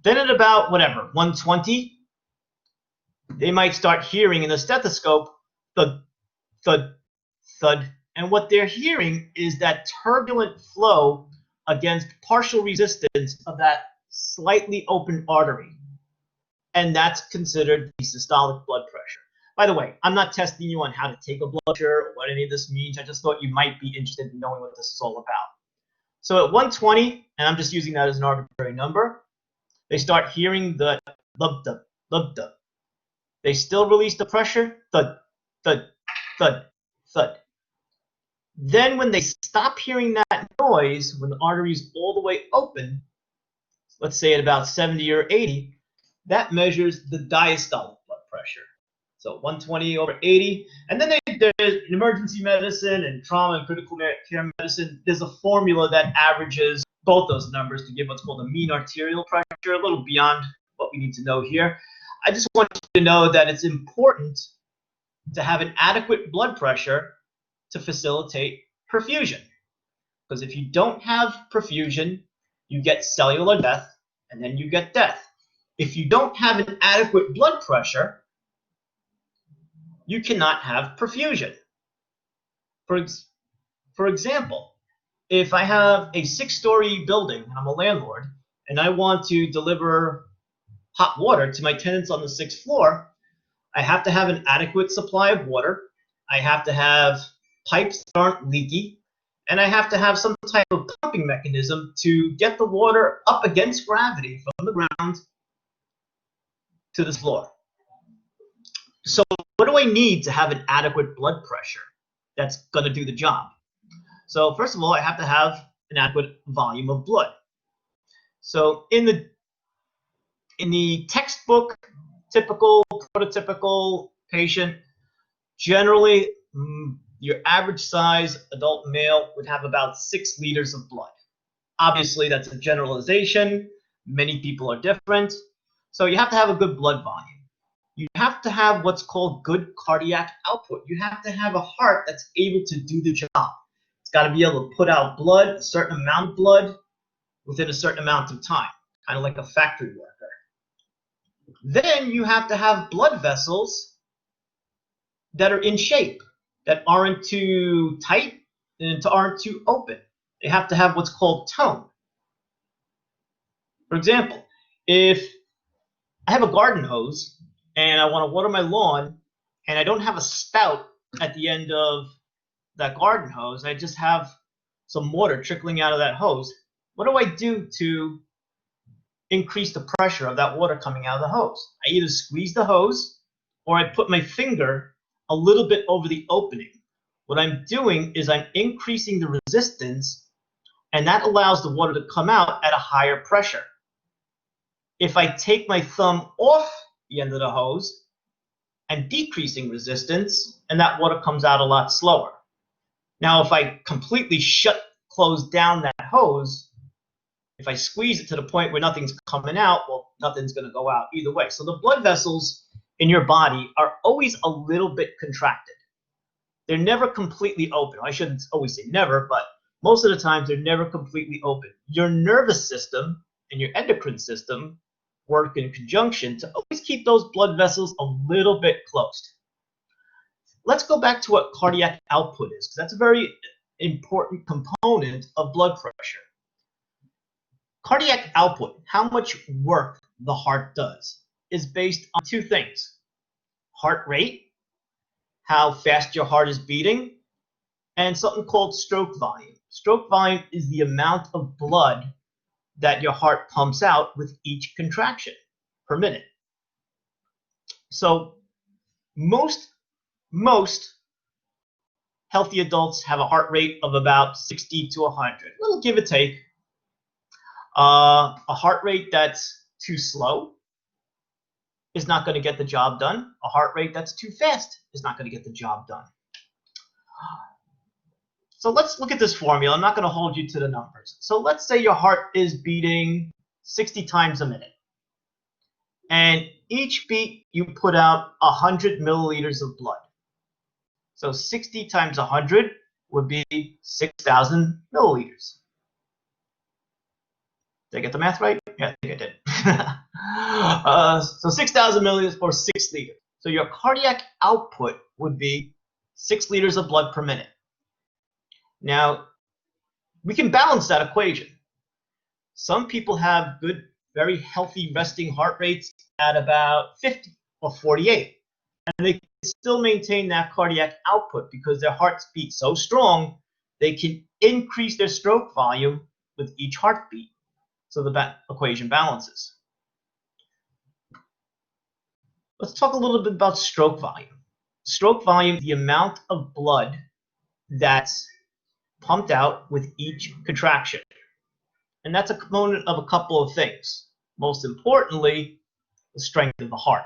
Speaker 1: Then at about, 120, they might start hearing in the stethoscope thud, thud, thud. And what they're hearing is that turbulent flow against partial resistance of that slightly open artery. And that's considered the systolic blood pressure. By the way, I'm not testing you on how to take a blood pressure or what any of this means. I just thought you might be interested in knowing what this is all about. So at 120, and I'm just using that as an arbitrary number, they start hearing the lub-dub, lub-dub. They still release the pressure, thud, thud, thud, thud. Then when they stop hearing that noise, when the artery is all the way open, let's say at about 70 or 80, that measures the diastolic blood pressure. So 120/80. And then there's in emergency medicine and trauma and critical care medicine, there's a formula that averages both those numbers to give what's called a mean arterial pressure, a little beyond what we need to know here. I just want you to know that it's important to have an adequate blood pressure to facilitate perfusion. Because if you don't have perfusion, you get cellular death, and then you get death. If you don't have an adequate blood pressure, you cannot have perfusion. For example, if I have a 6-story building, and I'm a landlord, and I want to deliver hot water to my tenants on the 6th floor, I have to have an adequate supply of water. I have to have pipes that aren't leaky, and I have to have some type of pumping mechanism to get the water up against gravity from the ground to the floor. So what do I need to have an adequate blood pressure that's going to do the job? So first of all, I have to have an adequate volume of blood. So in the textbook, typical, prototypical patient, generally your average size adult male would have about 6 liters of blood. Obviously, that's a generalization. Many people are different. So you have to have a good blood volume. You have to have what's called good cardiac output. You have to have a heart that's able to do the job. It's got to be able to put out blood, a certain amount of blood, within a certain amount of time, kind of like a factory worker. Then you have to have blood vessels that are in shape, that aren't too tight and aren't too open. They have to have what's called tone. For example, if I have a garden hose and I want to water my lawn and I don't have a spout at the end of that garden hose, I just have some water trickling out of that hose. What do I do to increase the pressure of that water coming out of the hose? I either squeeze the hose or I put my finger a little bit over the opening. What I'm doing is I'm increasing the resistance, and that allows the water to come out at a higher pressure. If I take my thumb off the end of the hose, I'm decreasing resistance, and that water comes out a lot slower. Now, if I completely close down that hose, if I squeeze it to the point where nothing's coming out, well, nothing's going to go out either way. So the blood vessels in your body are always a little bit contracted. They're never completely open. I shouldn't always say never, but most of the times they're never completely open. Your nervous system and your endocrine system work in conjunction to always keep those blood vessels a little bit closed. Let's go back to what cardiac output is, because that's a very important component of blood pressure. Cardiac output, how much work the heart does, is based on two things: heart rate, how fast your heart is beating, and something called stroke volume. Stroke volume is the amount of blood that your heart pumps out with each contraction per minute. So most healthy adults have a heart rate of about 60 to 100, a little give or take. A heart rate that's too slow is not going to get the job done. A heart rate that's too fast is not going to get the job done. So let's look at this formula. I'm not going to hold you to the numbers. So let's say your heart is beating 60 times a minute. And each beat you put out 100 milliliters of blood. So 60 times 100 would be 6,000 milliliters. Did I get the math right? Yeah, I think I did. So 6,000 milliliters or 6 liters. So your cardiac output would be 6 liters of blood per minute. Now, we can balance that equation. Some people have good, very healthy resting heart rates at about 50 or 48. And they can still maintain that cardiac output because their hearts beat so strong, they can increase their stroke volume with each heartbeat. So the equation balances. Let's talk a little bit about stroke volume. Stroke volume is the amount of blood that's pumped out with each contraction. And that's a component of a couple of things. Most importantly, the strength of the heart.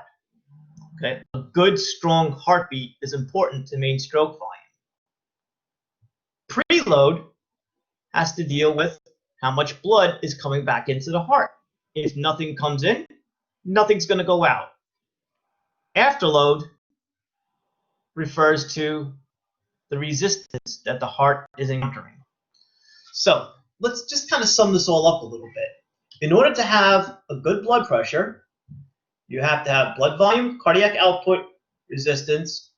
Speaker 1: Okay? A good, strong heartbeat is important to maintain stroke volume. Preload has to deal with how much blood is coming back into the heart. If nothing comes in, nothing's going to go out. Afterload refers to the resistance that the heart is encountering. So let's just kind of sum this all up a little bit. In order to have a good blood pressure, you have to have blood volume, cardiac output, resistance.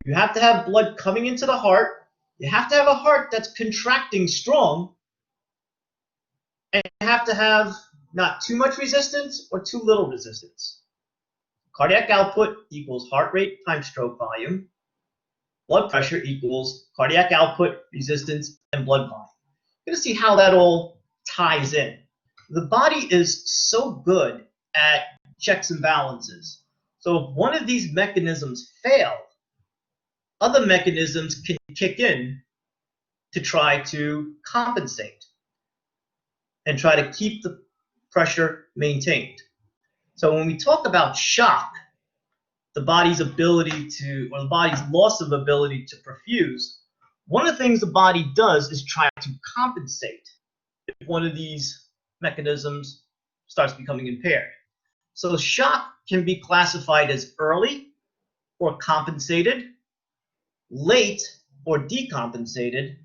Speaker 1: You have to have blood coming into the heart. You have to have a heart that's contracting strong. And you have to have not too much resistance or too little resistance. Cardiac output equals heart rate times stroke volume. Blood pressure equals cardiac output, resistance, and blood volume. You're going to see how that all ties in. The body is so good at checks and balances. So if one of these mechanisms fail, other mechanisms can kick in to try to compensate and try to keep the pressure maintained. So when we talk about shock, the body's ability to, or the body's loss of ability to perfuse, one of the things the body does is try to compensate if one of these mechanisms starts becoming impaired. So shock can be classified as early or compensated, late or decompensated,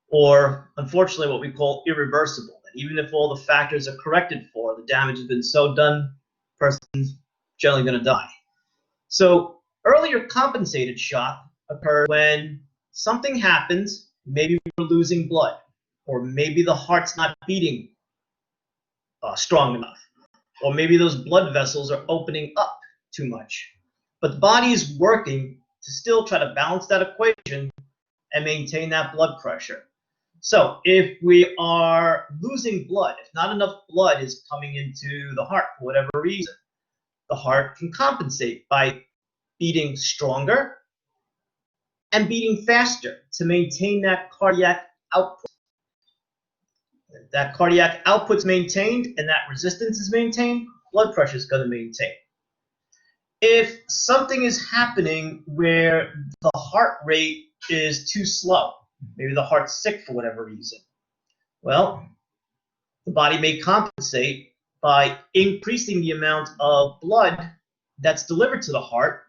Speaker 1: or unfortunately what we call irreversible. That even if all the factors are corrected for, the damage has been so done, the person's generally going to die. So earlier compensated shock occurs when something happens, maybe we're losing blood, or maybe the heart's not beating strong enough, or maybe those blood vessels are opening up too much. But the body is working to still try to balance that equation and maintain that blood pressure. So if we are losing blood, if not enough blood is coming into the heart for whatever reason, the heart can compensate by beating stronger and beating faster to maintain that cardiac output. If that cardiac output's maintained and that resistance is maintained, blood pressure is going to maintain. If something is happening where the heart rate is too slow, maybe the heart's sick for whatever reason, well, the body may compensate by increasing the amount of blood that's delivered to the heart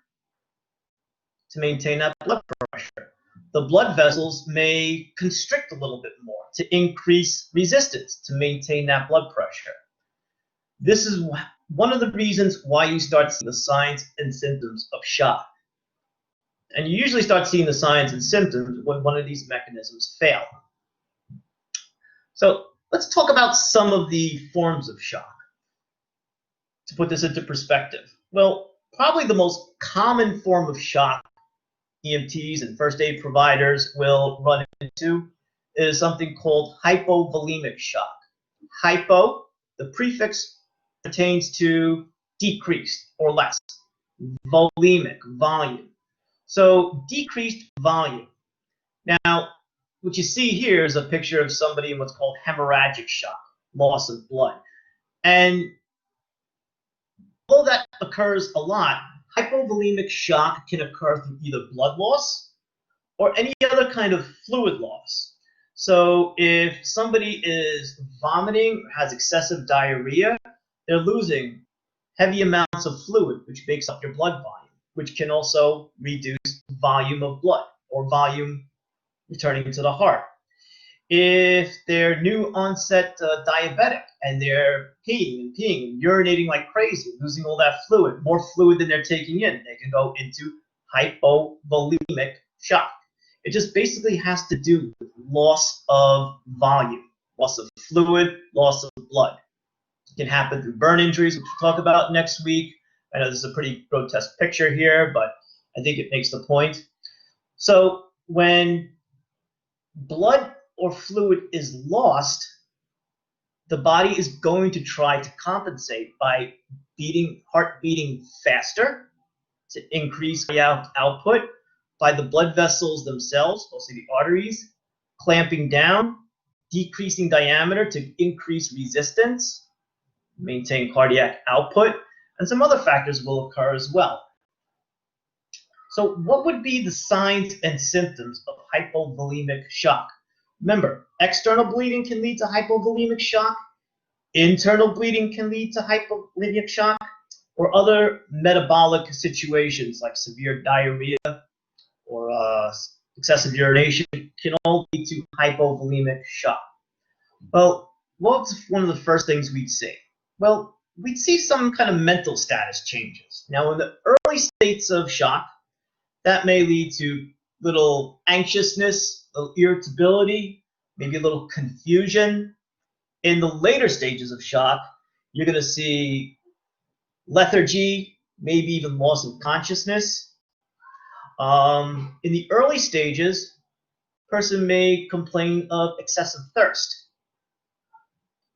Speaker 1: to maintain that blood pressure. The blood vessels may constrict a little bit more to increase resistance to maintain that blood pressure. This is one of the reasons why you start seeing the signs and symptoms of shock. And you usually start seeing the signs and symptoms when one of these mechanisms fail. So let's talk about some of the forms of shock to put this into perspective. Well, probably the most common form of shock EMTs and first aid providers will run into is something called hypovolemic shock. Hypo, the prefix pertains to decreased or less. Volemic, volume. So decreased volume. Now, what you see here is a picture of somebody in what's called hemorrhagic shock, loss of blood. And although that occurs a lot, hypovolemic shock can occur through either blood loss or any other kind of fluid loss. So if somebody is vomiting or has excessive diarrhea, they're losing heavy amounts of fluid, which makes up your blood volume, which can also reduce volume of blood or volume returning to the heart. If they're new onset diabetic and they're peeing and urinating like crazy, losing all that fluid, more fluid than they're taking in, they can go into hypovolemic shock. It just basically has to do with loss of volume, loss of fluid, loss of blood. It can happen through burn injuries, which we'll talk about next week. I know this is a pretty grotesque picture here, but I think it makes the point. So when blood or fluid is lost, the body is going to try to compensate by heart beating faster to increase the output, by the blood vessels themselves, mostly the arteries, clamping down, decreasing diameter to increase resistance, maintain cardiac output, and some other factors will occur as well. So what would be the signs and symptoms of hypovolemic shock? Remember, external bleeding can lead to hypovolemic shock, internal bleeding can lead to hypovolemic shock, or other metabolic situations like severe diarrhea or excessive urination can all lead to hypovolemic shock. Well, what's one of the first things we'd see? Well, we'd see some kind of mental status changes. Now, in the early states of shock, that may lead to little anxiousness, a little irritability, maybe a little confusion. In the later stages of shock, you're going to see lethargy, maybe even loss of consciousness. In the early stages, a person may complain of excessive thirst.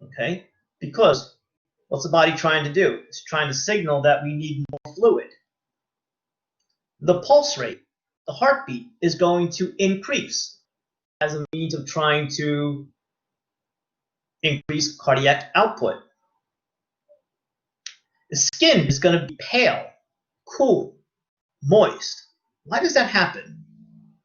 Speaker 1: Okay? Because what's the body trying to do? It's trying to signal that we need more fluid. The pulse rate, the heartbeat, is going to increase as a means of trying to increase cardiac output. The skin is going to be pale, cool, moist. Why does that happen?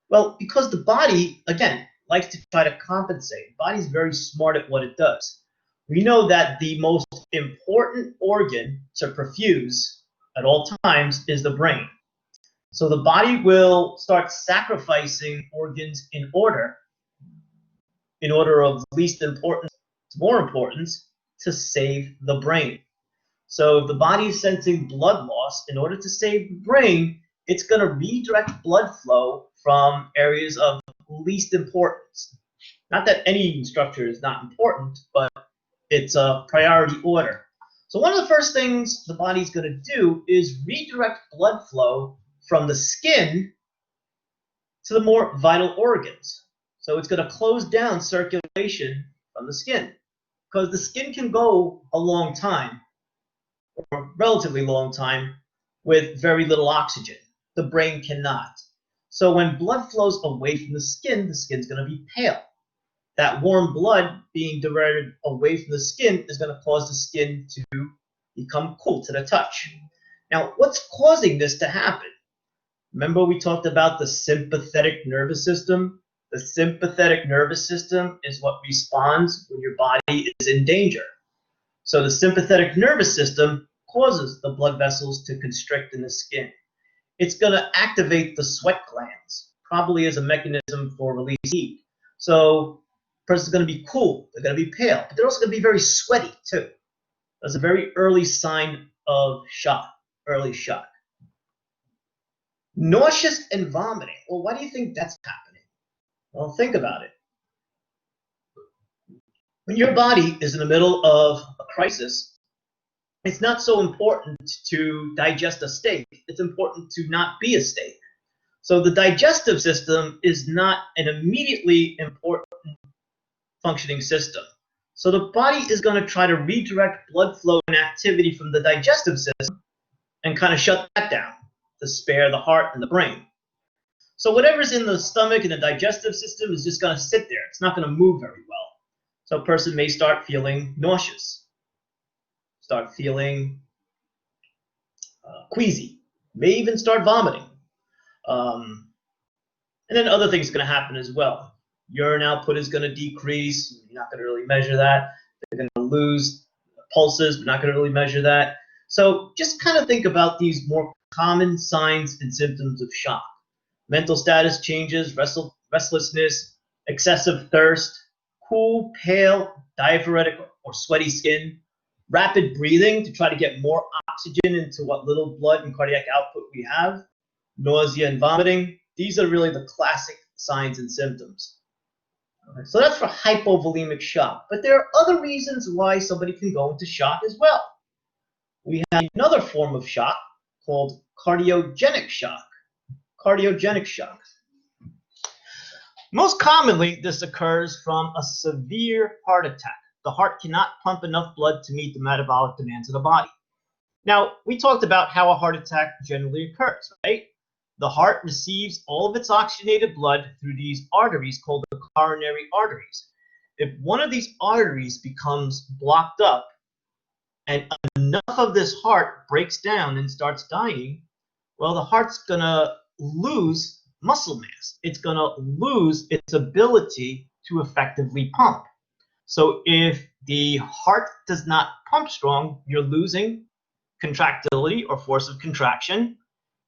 Speaker 1: Well, because the body, again, likes to try to compensate. The body's very smart at what it does. We know that the most important organ to perfuse at all times is the brain. So the body will start sacrificing organs in order of least importance to more importance, to save the brain. So if the body is sensing blood loss, in order to save the brain, it's going to redirect blood flow from areas of least importance. Not that any structure is not important, but it's a priority order. So one of the first things the body's going to do is redirect blood flow from the skin to the more vital organs. So it's going to close down circulation from the skin, because the skin can go a long time, or a relatively long time, with very little oxygen. The brain cannot. So when blood flows away from the skin's going to be pale. That warm blood being diverted away from the skin is going to cause the skin to become cool to the touch. Now, what's causing this to happen? Remember we talked about the sympathetic nervous system? The sympathetic nervous system is what responds when your body is in danger. So the sympathetic nervous system causes the blood vessels to constrict in the skin. It's going to activate the sweat glands, probably as a mechanism for releasing heat. So the person's going to be cool, they're going to be pale, but they're also going to be very sweaty too. That's a very early sign of shock, early shock. Nauseous and vomiting. Well, why do you think that's happening? Well, think about it. When your body is in the middle of a crisis, it's not so important to digest a steak. It's important to not be a steak. So the digestive system is not an immediately important functioning system. So the body is going to try to redirect blood flow and activity from the digestive system and kind of shut that down to spare the heart and the brain. So whatever's in the stomach and the digestive system is just going to sit there. It's not going to move very well. So a person may start feeling nauseous, start feeling queasy, may even start vomiting. And then other things are going to happen as well. Urine output is going to decrease. You're not going to really measure that. They're going to lose pulses. We're not going to really measure that. So just kind of think about these more common signs and symptoms of shock. Mental status changes, restlessness, excessive thirst, cool, pale, diaphoretic or sweaty skin, rapid breathing to try to get more oxygen into what little blood and cardiac output we have, nausea and vomiting. These are really the classic signs and symptoms. Okay, so that's for hypovolemic shock. But there are other reasons why somebody can go into shock as well. We have another form of shock called cardiogenic shock. Cardiogenic shock. Most commonly, this occurs from a severe heart attack. The heart cannot pump enough blood to meet the metabolic demands of the body. Now, we talked about how a heart attack generally occurs, right? The heart receives all of its oxygenated blood through these arteries called the coronary arteries. If one of these arteries becomes blocked up and enough of this heart breaks down and starts dying, well, the heart's going to lose muscle mass. It's going to lose its ability to effectively pump. So if the heart does not pump strong, you're losing contractility or force of contraction.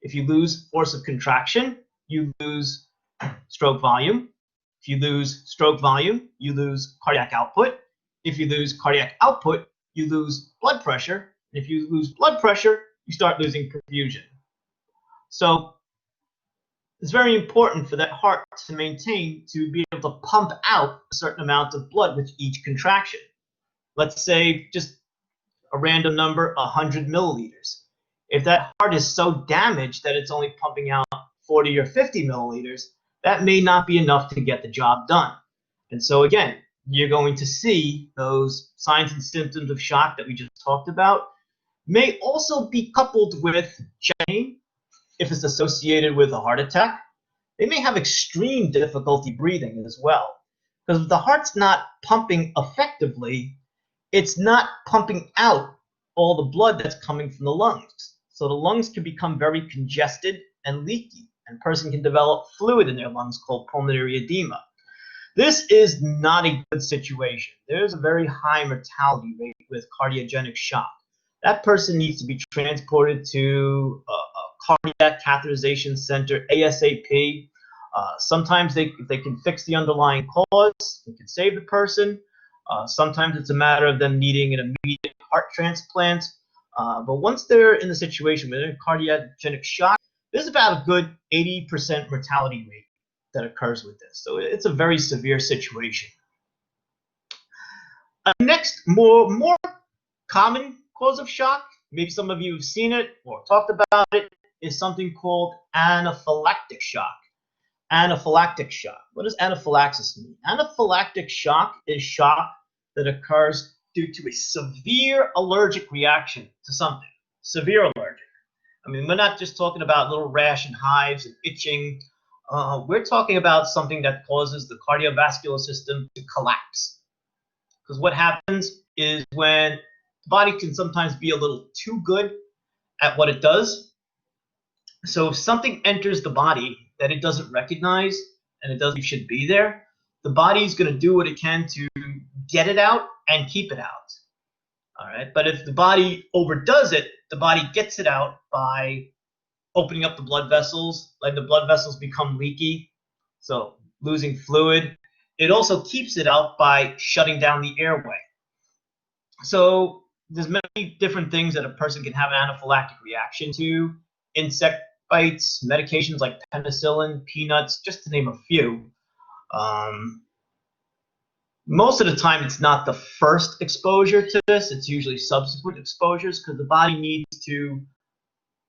Speaker 1: If you lose force of contraction, you lose stroke volume. If you lose stroke volume, you lose cardiac output. If you lose cardiac output, you lose blood pressure. And if you lose blood pressure, you start losing perfusion. So it's very important for that heart to maintain, to be able to pump out a certain amount of blood with each contraction. Let's say just a random number, 100 milliliters. If that heart is so damaged that it's only pumping out 40 or 50 milliliters, that may not be enough to get the job done. And so again, you're going to see those signs and symptoms of shock that we just talked about may also be coupled with chest pain if it's associated with a heart attack. They may have extreme difficulty breathing as well, because if the heart's not pumping effectively, it's not pumping out all the blood that's coming from the lungs. So the lungs can become very congested and leaky, and a person can develop fluid in their lungs called pulmonary edema. This is not a good situation. There's a very high mortality rate with cardiogenic shock. That person needs to be transported to a cardiac catheterization center ASAP. Sometimes if they can fix the underlying cause, they can save the person. Sometimes it's a matter of them needing an immediate heart transplant. But once they're in the situation with a cardiogenic shock, there's about a good 80% mortality rate that occurs with this. So it's a very severe situation. Next, more common cause of shock, maybe some of you have seen it or talked about it, is something called anaphylactic shock. Anaphylactic shock. What does anaphylaxis mean? Anaphylactic shock is shock that occurs due to a severe allergic reaction to something. Severe allergic. I mean, we're not just talking about little rash and hives and itching. We're talking about something that causes the cardiovascular system to collapse. Because what happens is when the body can sometimes be a little too good at what it does. So if something enters the body that it doesn't recognize and it doesn't should be there, the body is going to do what it can to get it out and keep it out. All right. But if the body overdoes it, the body gets it out by opening up the blood vessels, like the blood vessels become leaky, so losing fluid. It also keeps it out by shutting down the airway. So there's many different things that a person can have an anaphylactic reaction to. Insect bites, medications like penicillin, peanuts, just to name a few. Most of the time, it's not the first exposure to this. It's usually subsequent exposures because the body needs to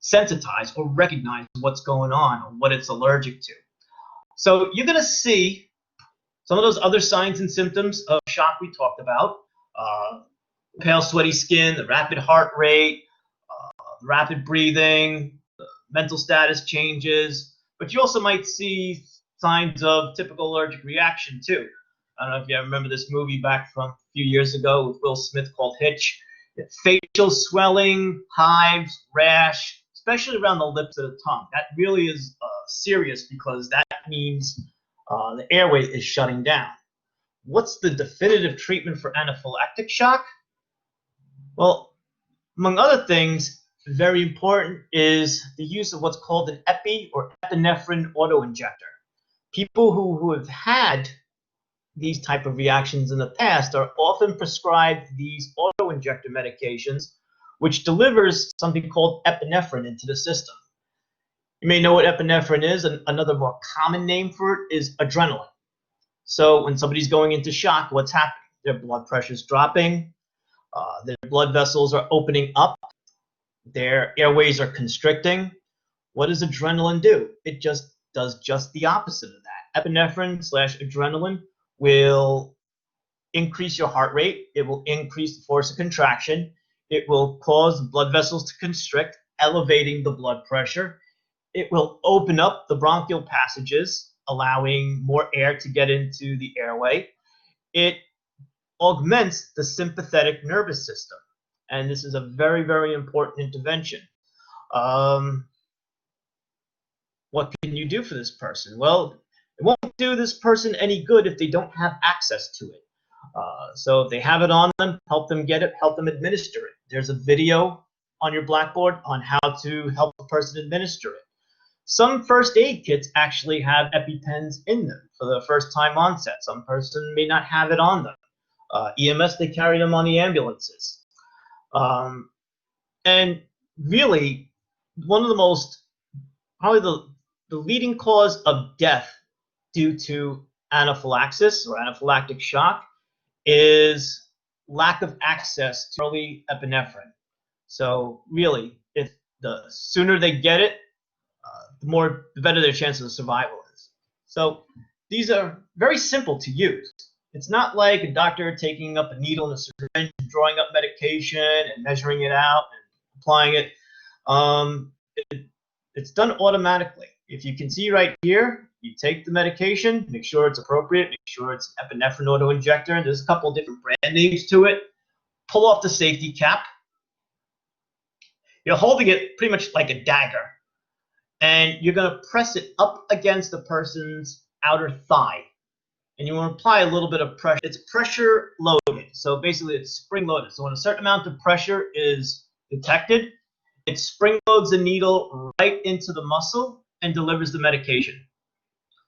Speaker 1: sensitize or recognize what's going on or what it's allergic to. So you're going to see some of those other signs and symptoms of shock we talked about. Pale, sweaty skin, the rapid heart rate, rapid breathing, mental status changes. But you also might see signs of typical allergic reaction too. I don't know if you remember this movie back from a few years ago with Will Smith called Hitch. Facial swelling, hives, rash, especially around the lips and the tongue. That really is serious because that means the airway is shutting down. What's the definitive treatment for anaphylactic shock? Well, among other things, very important is the use of what's called an epi or epinephrine autoinjector. People who have had these type of reactions in the past are often prescribed these autoinjector medications, which delivers something called epinephrine into the system. You may know what epinephrine is, and another more common name for it is adrenaline. So when somebody's going into shock, what's happening? Their blood pressure is dropping, their blood vessels are opening up, their airways are constricting. What does adrenaline do? It just does just the opposite of that. Epinephrine/adrenaline will increase your heart rate. It will increase the force of contraction. It will cause blood vessels to constrict, elevating the blood pressure. It will open up the bronchial passages, allowing more air to get into the airway. It augments the sympathetic nervous system. And this is a very, very important intervention. What can you do for this person? Well, it won't do this person any good if they don't have access to it. So if they have it on them, help them get it, help them administer it. There's a video on your Blackboard on how to help a person administer it. Some first aid kits actually have EpiPens in them for the first time onset. Some person may not have it on them. EMS, they carry them on the ambulances. And really, one of the most, probably the leading cause of death due to anaphylaxis or anaphylactic shock is lack of access to early epinephrine. So really, if the sooner they get it, the better their chances of survival is. So these are very simple to use. It's not like a doctor taking up a needle and a syringe, drawing up medication and measuring it out and applying it. It's done automatically. If you can see right here, you take the medication, make sure it's appropriate, make sure it's epinephrine auto-injector. There's a couple of different brand names to it. Pull off the safety cap. You're holding it pretty much like a dagger, and you're going to press it up against the person's outer thigh. And you want to apply a little bit of pressure. It's pressure loaded, so basically it's spring loaded. So when a certain amount of pressure is detected, it spring loads the needle right into the muscle and delivers the medication.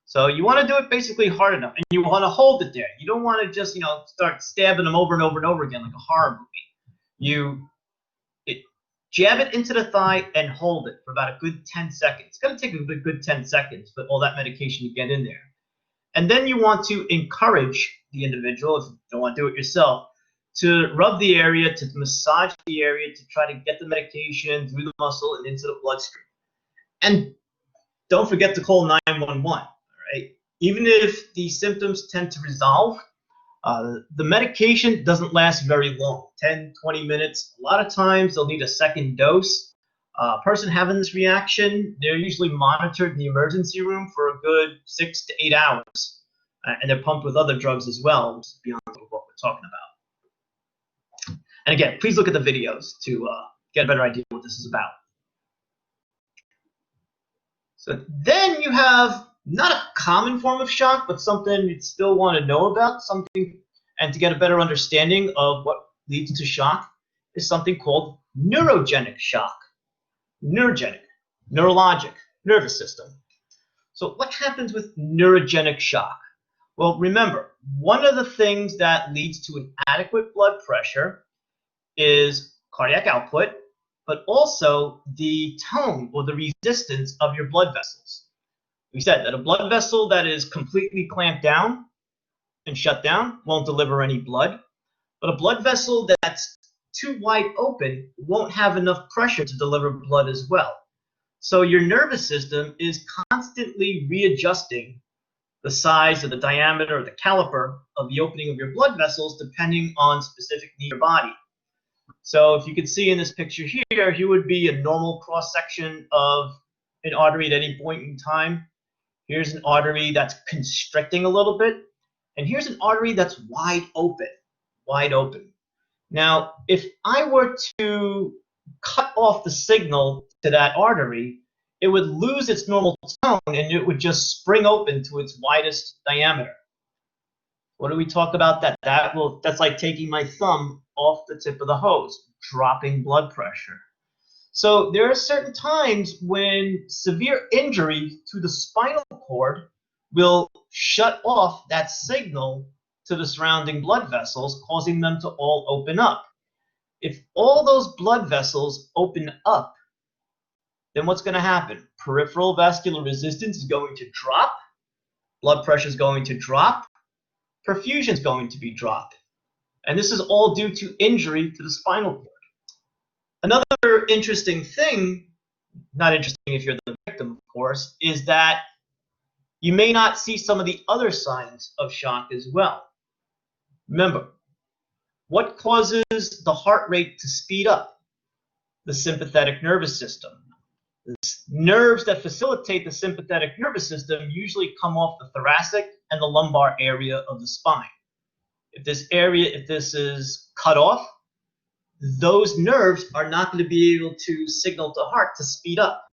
Speaker 1: So you want to do it basically hard enough, and you want to hold it there. You don't want to just, start stabbing them over and over and over again like a horror movie. Jab it into the thigh and hold it for about a good 10 seconds. It's going to take a good 10 seconds for all that medication to get in there. And then you want to encourage the individual, if you don't want to do it yourself, to rub the area, to massage the area, to try to get the medication through the muscle and into the bloodstream. And don't forget to call 911, all right? Even if the symptoms tend to resolve, the medication doesn't last very long, 10, 20 minutes. A lot of times they'll need a second dose. A person having this reaction, they're usually monitored in the emergency room for a good 6 to 8 hours. And they're pumped with other drugs as well, which is beyond what we're talking about. And again, please look at the videos to get a better idea of what this is about. So then you have not a common form of shock, but something you still want to know about, and to get a better understanding of what leads to shock is something called neurogenic shock. Neurogenic, neurologic, nervous system. So what happens with neurogenic shock? Well, remember, one of the things that leads to an adequate blood pressure is cardiac output, but also the tone or the resistance of your blood vessels. We said that a blood vessel that is completely clamped down and shut down won't deliver any blood, but a blood vessel that's too wide open won't have enough pressure to deliver blood as well. So your nervous system is constantly readjusting the size or the diameter or the caliper of the opening of your blood vessels depending on specific need of your body. So if you can see in this picture here would be a normal cross-section of an artery at any point in time. Here's an artery that's constricting a little bit, and here's an artery that's wide open, wide open. Now, if I were to cut off the signal to that artery, it would lose its normal tone and it would just spring open to its widest diameter. What do we talk about that? That's like taking my thumb off the tip of the hose, dropping blood pressure. So there are certain times when severe injury to the spinal cord will shut off that signal to the surrounding blood vessels, causing them to all open up. If all those blood vessels open up, then what's going to happen? Peripheral vascular resistance is going to drop, blood pressure is going to drop, perfusion is going to be dropped. And this is all due to injury to the spinal cord. Another interesting thing, not interesting if you're the victim, of course, is that you may not see some of the other signs of shock as well. Remember, what causes the heart rate to speed up? The sympathetic nervous system. The nerves that facilitate the sympathetic nervous system usually come off the thoracic and the lumbar area of the spine. If this is cut off, those nerves are not going to be able to signal to heart to speed up.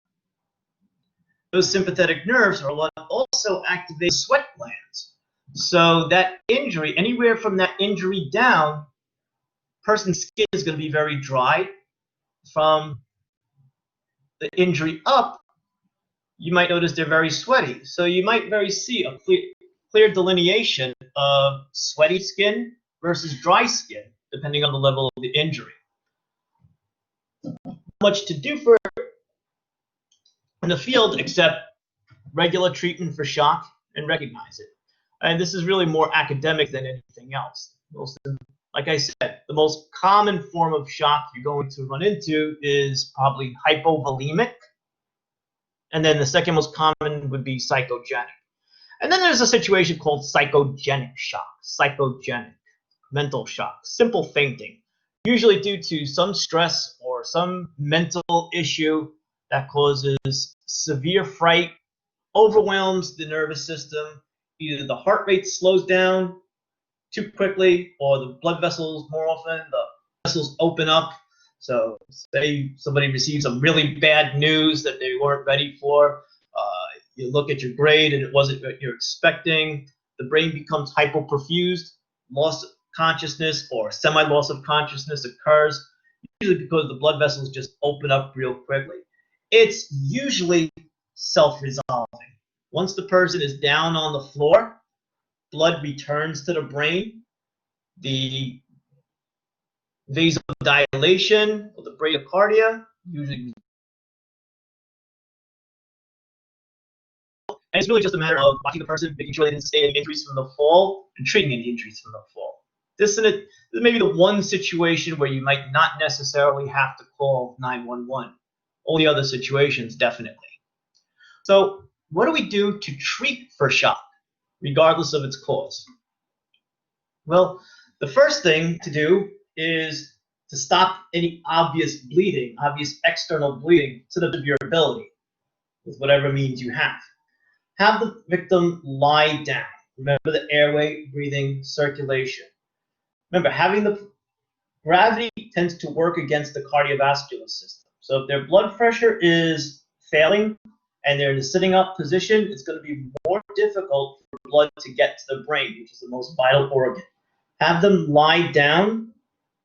Speaker 1: Those sympathetic nerves are what also activate sweat glands. So that injury, anywhere from that injury down, person's skin is going to be very dry. From the injury up, you might notice they're very sweaty. So you might see a clear delineation of sweaty skin versus dry skin, depending on the level of the injury. Not much to do for in the field except regular treatment for shock and recognize it. And this is really more academic than anything else. Like I said, the most common form of shock you're going to run into is probably hypovolemic. And then the second most common would be psychogenic. And then there's a situation called psychogenic shock, psychogenic, mental shock, simple fainting, usually due to some stress or or some mental issue that causes severe fright, overwhelms the nervous system. Either the heart rate slows down too quickly, or the blood vessels, more often, the vessels open up. So say somebody receives some really bad news that they weren't ready for. You look at your grade and it wasn't what you're expecting. The brain becomes hypoperfused, loss of consciousness or semi-loss of consciousness occurs, usually because the blood vessels just open up real quickly. It's usually self-resolving. Once the person is down on the floor, blood returns to the brain. The vasodilation or the bradycardia usually, and it's really just a matter of watching the person, making sure they didn't sustain any injuries from the fall, and treating any injuries from the fall. This is maybe the one situation where you might not necessarily have to call 911. All the other situations, definitely. So what do we do to treat for shock, regardless of its cause? Well, the first thing to do is to stop any obvious bleeding, obvious external bleeding to the best of your ability, with whatever means you have. Have the victim lie down. Remember the airway, breathing, circulation. Remember, having the gravity tends to work against the cardiovascular system. So if their blood pressure is failing and they're in a sitting up position, it's going to be more difficult for blood to get to the brain, which is the most vital organ. Have them lie down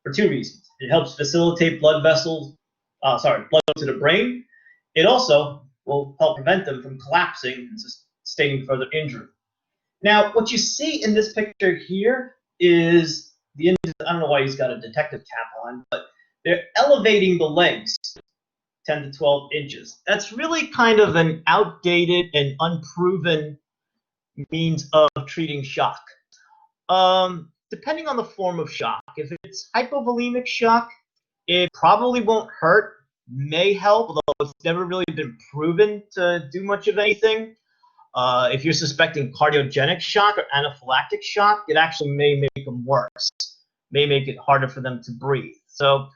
Speaker 1: for two reasons. It helps facilitate blood to the brain. It also will help prevent them from collapsing and sustaining further injury. Now, what you see in this picture here is the Indian. I don't know why he's got a detective cap on, but they're elevating the legs 10 to 12 inches. That's really kind of an outdated and unproven means of treating shock. Depending on the form of shock, if it's hypovolemic shock, it probably won't hurt, may help, although it's never really been proven to do much of anything. If you're suspecting cardiogenic shock or anaphylactic shock, it actually may make them worse, may make it harder for them to breathe. So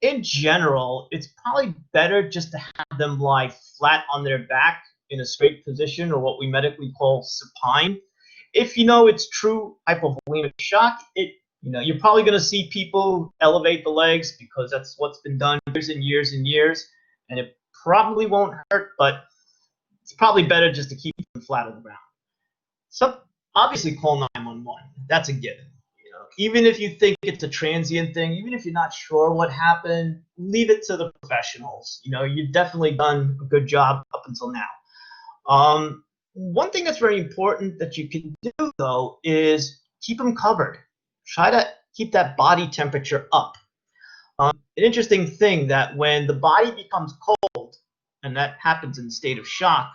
Speaker 1: in general, it's probably better just to have them lie flat on their back in a straight position, or what we medically call supine. If you know it's true hypovolemic shock, you're probably going to see people elevate the legs because that's what's been done years and years and years, and it probably won't hurt, but it's probably better just to keep them flat on the ground. So obviously call 911. That's a given. Even if you think it's a transient thing, even if you're not sure what happened, leave it to the professionals. You've definitely done a good job up until now. One thing that's very important that you can do, though, is keep them covered. Try to keep that body temperature up. An interesting thing that when the body becomes cold, and that happens in a state of shock,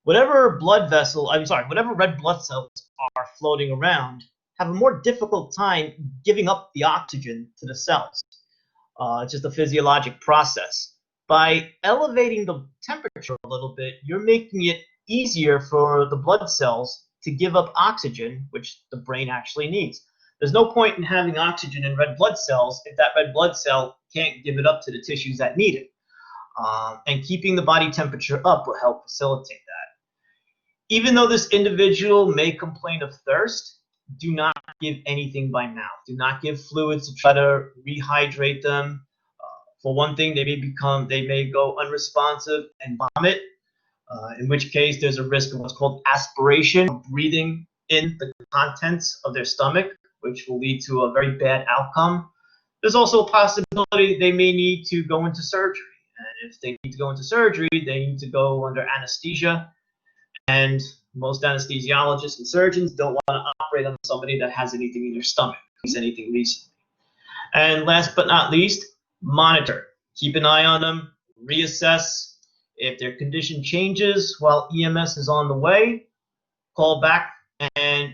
Speaker 1: whatever red blood cells are floating around have a more difficult time giving up the oxygen to the cells. It's just a physiologic process. By elevating the temperature a little bit, you're making it easier for the blood cells to give up oxygen, which the brain actually needs. There's no point in having oxygen in red blood cells if that red blood cell can't give it up to the tissues that need it. And keeping the body temperature up will help facilitate that. Even though this individual may complain of thirst, do not give anything by mouth. Do not give fluids to try to rehydrate them. For one thing, they may go unresponsive and vomit, in which case there's a risk of what's called aspiration, breathing in the contents of their stomach, which will lead to a very bad outcome. There's also a possibility they may need to go into surgery. And if they need to go into surgery, they need to go under anesthesia. And most anesthesiologists and surgeons don't want to operate on somebody that has anything in their stomach, at least anything recently. And last but not least, monitor. Keep an eye on them, reassess. If their condition changes while EMS is on the way, call back and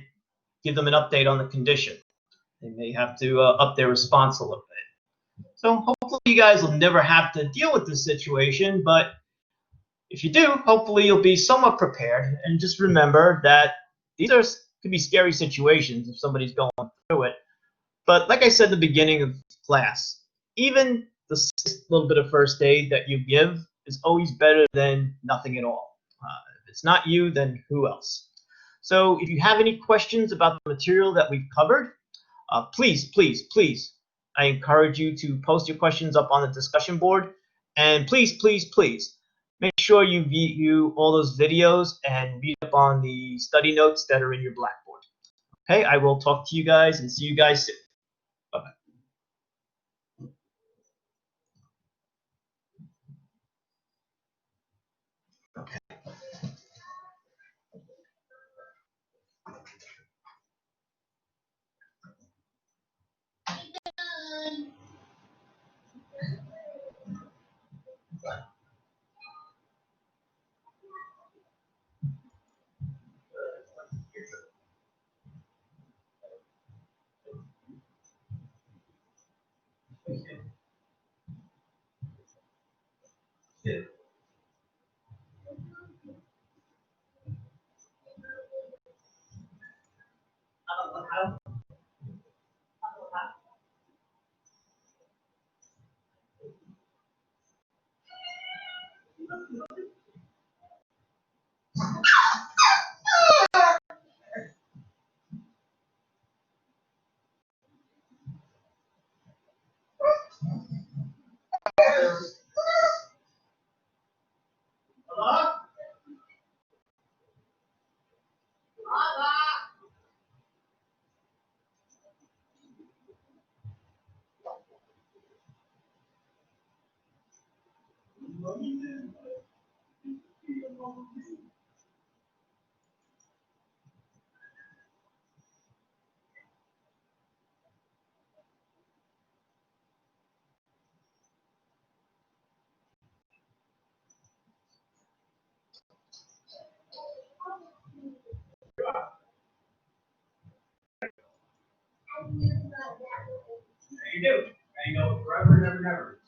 Speaker 1: give them an update on the condition. They may have to up their response a little bit. So hopefully you guys will never have to deal with this situation, but if you do, hopefully you'll be somewhat prepared. And just remember that these could be scary situations if somebody's going through it. But like I said at the beginning of class, even the little bit of first aid that you give is always better than nothing at all. If it's not you, then who else? So if you have any questions about the material that we've covered, please, please, please, I encourage you to post your questions up on the discussion board. And please, please, please, make sure you view all those videos and read up on the study notes that are in your Blackboard. Okay, I will talk to you guys and see you guys soon. Bye-bye. You do. And you go forever, never, never.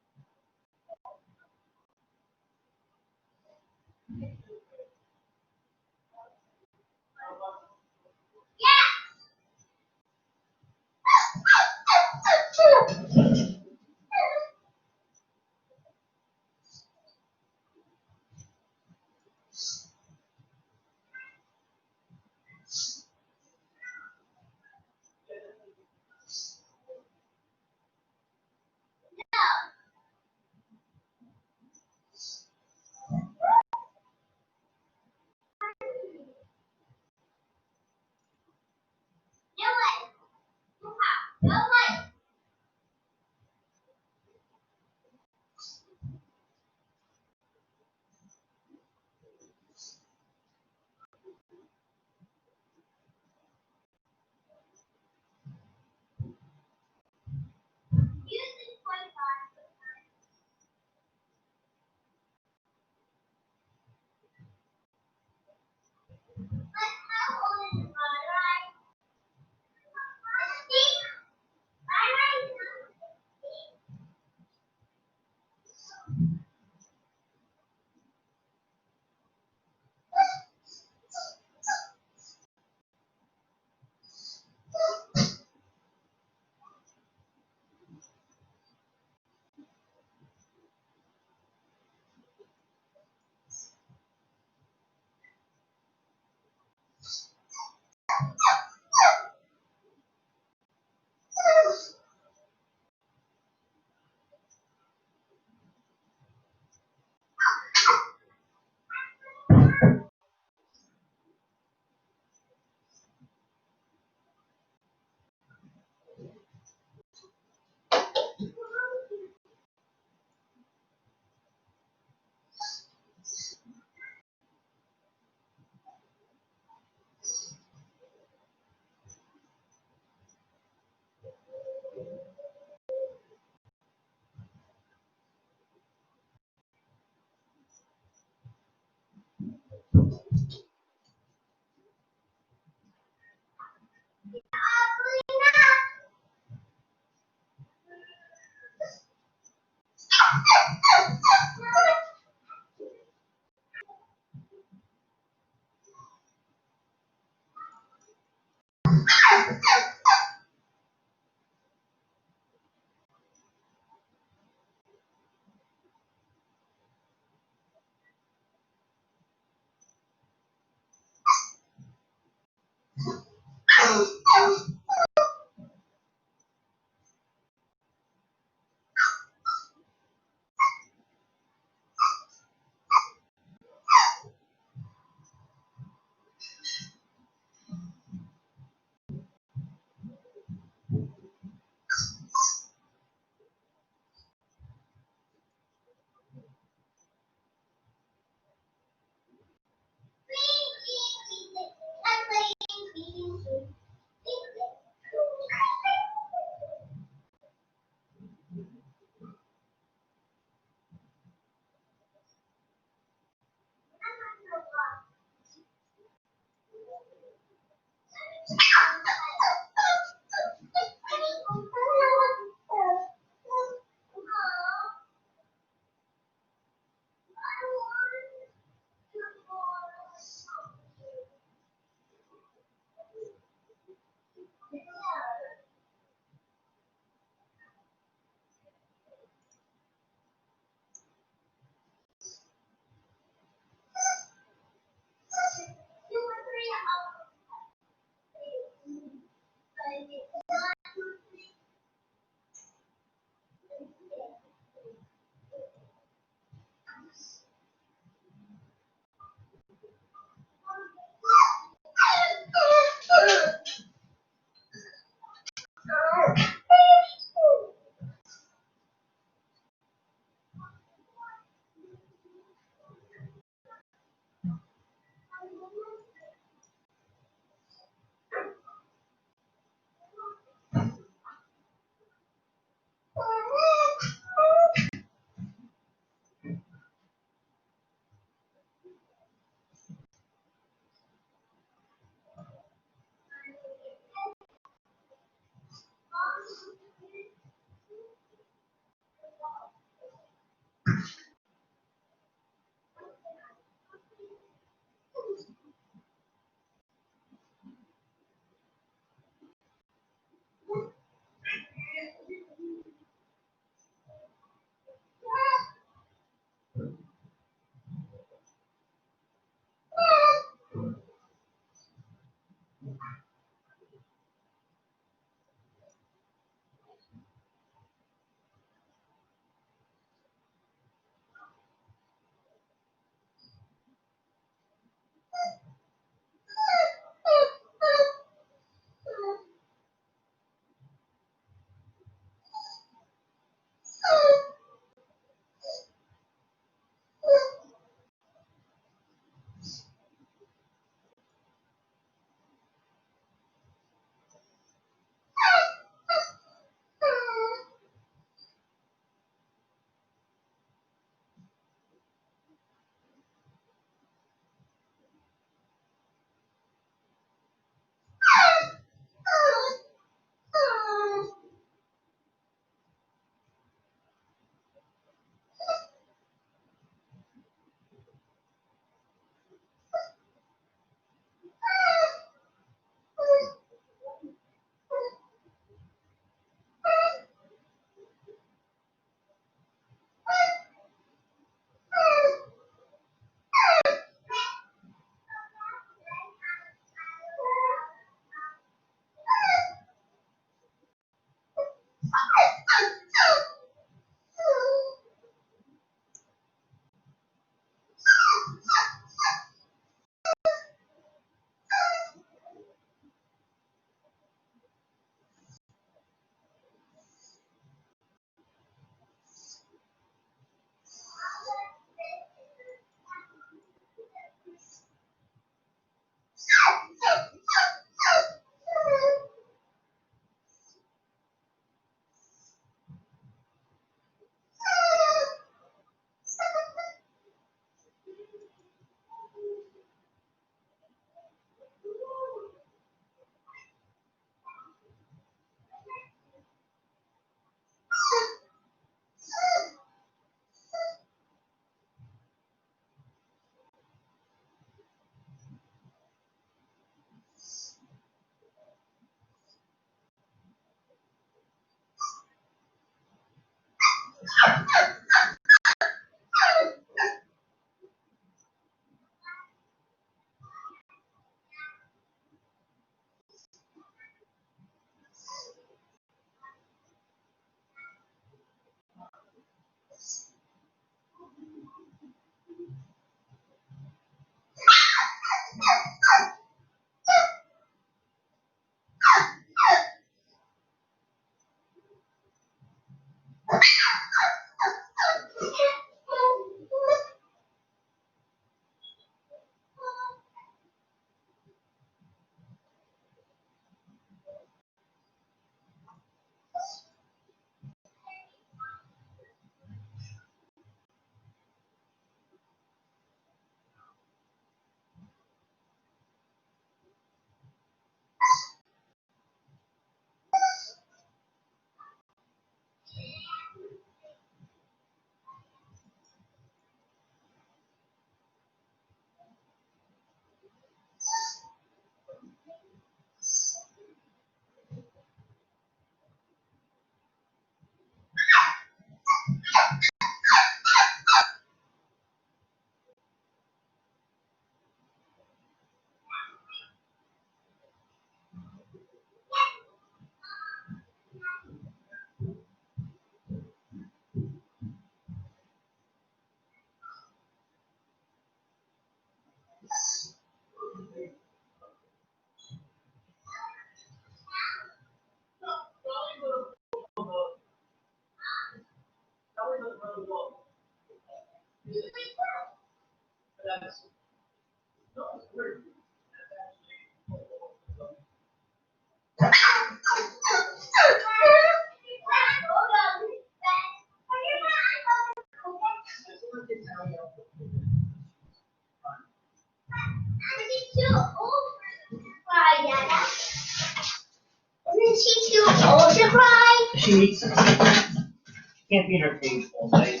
Speaker 2: Isn't she too old to cry?
Speaker 1: She needs some. Can't be in her cage all day.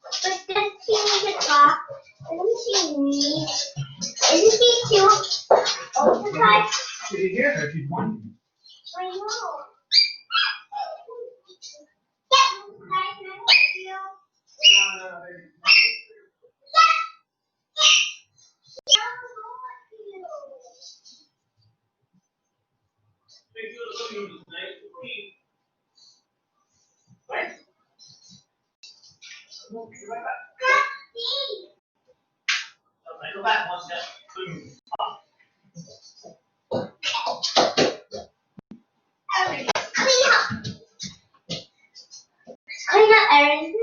Speaker 2: But does she need to talk? Isn't she too old to cry?
Speaker 1: Did you hear her? She's one.
Speaker 2: I know.
Speaker 1: Go back one step.
Speaker 2: Clean up. Clean up, Erin.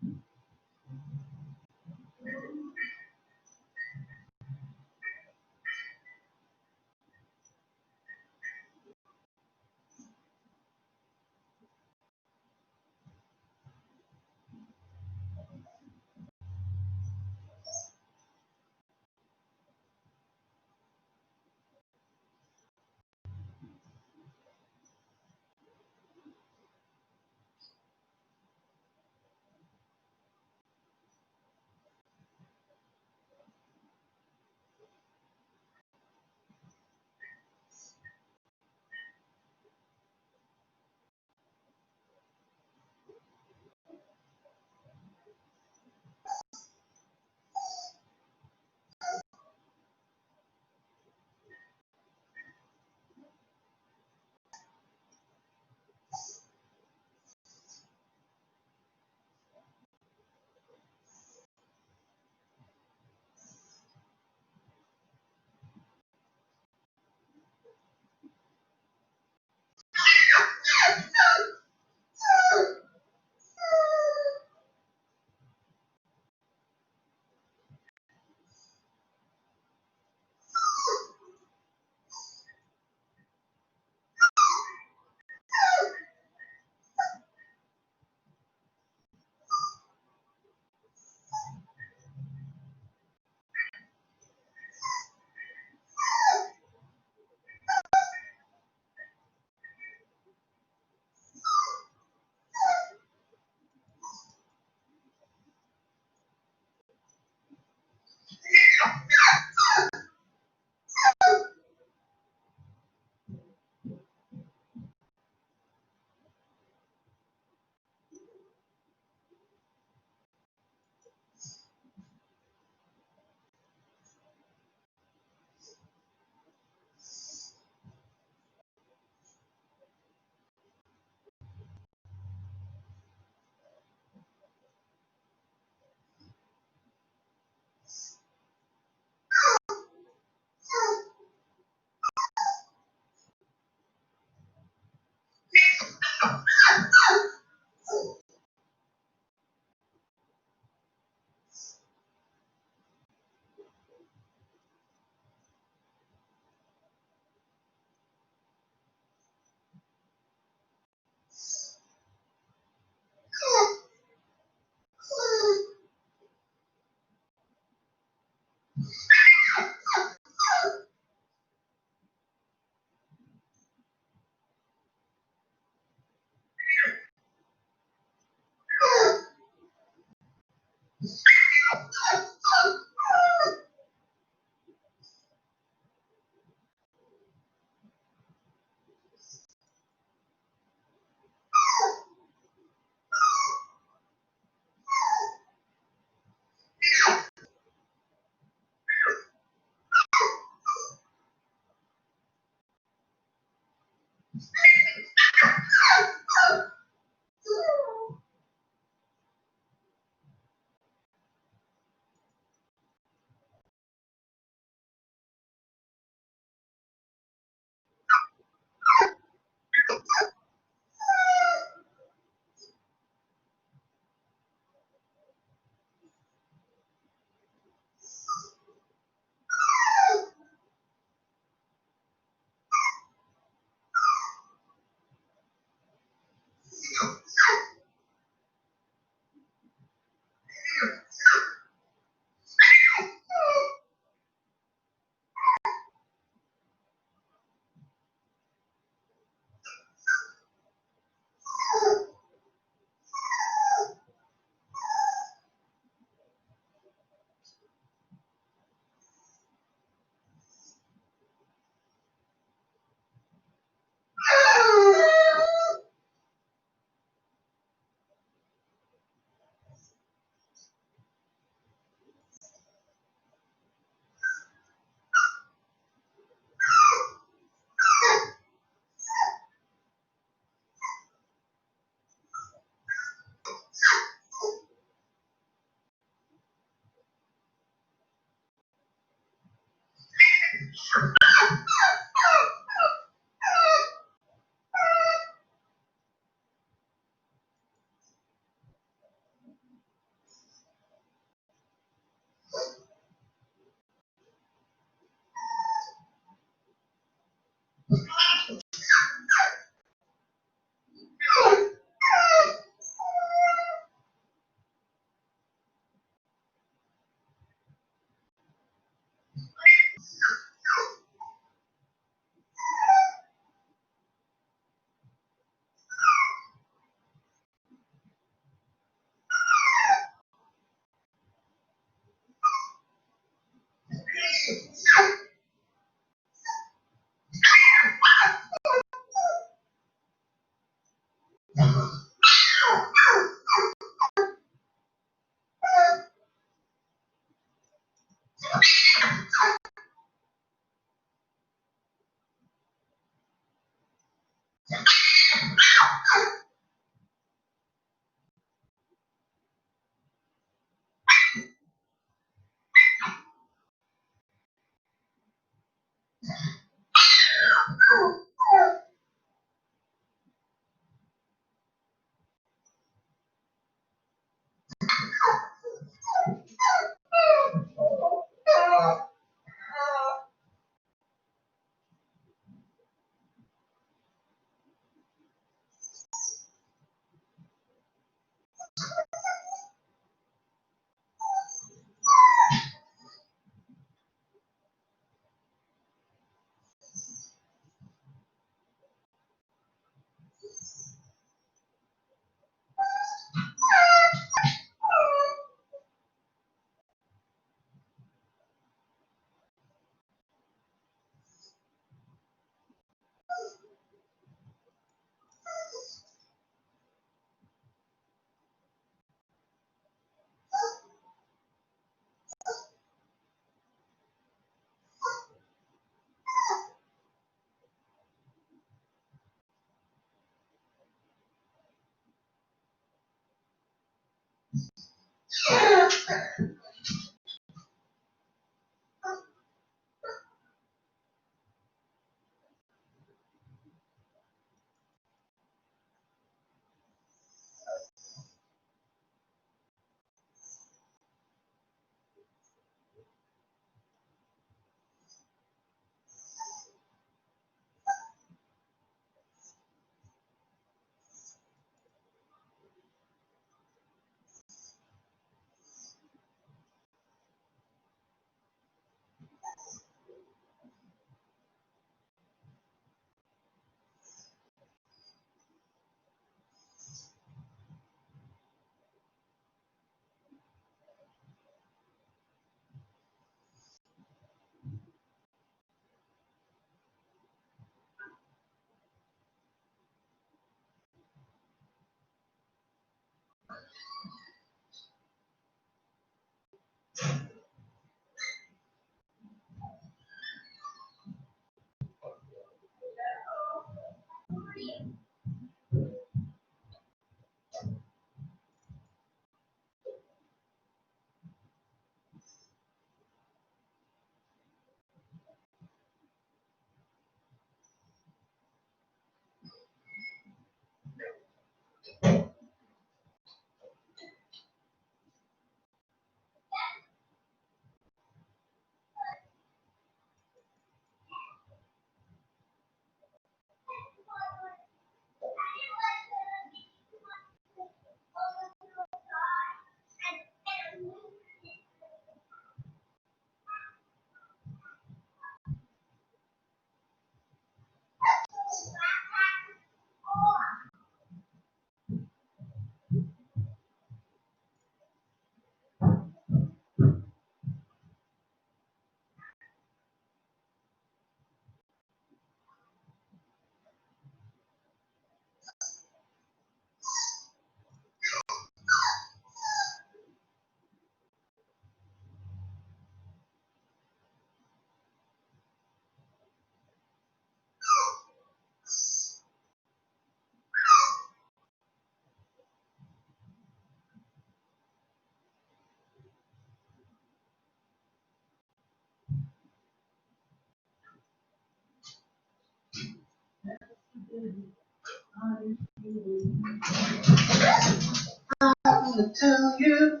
Speaker 1: wanna tell you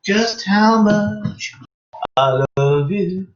Speaker 1: just how much I love you.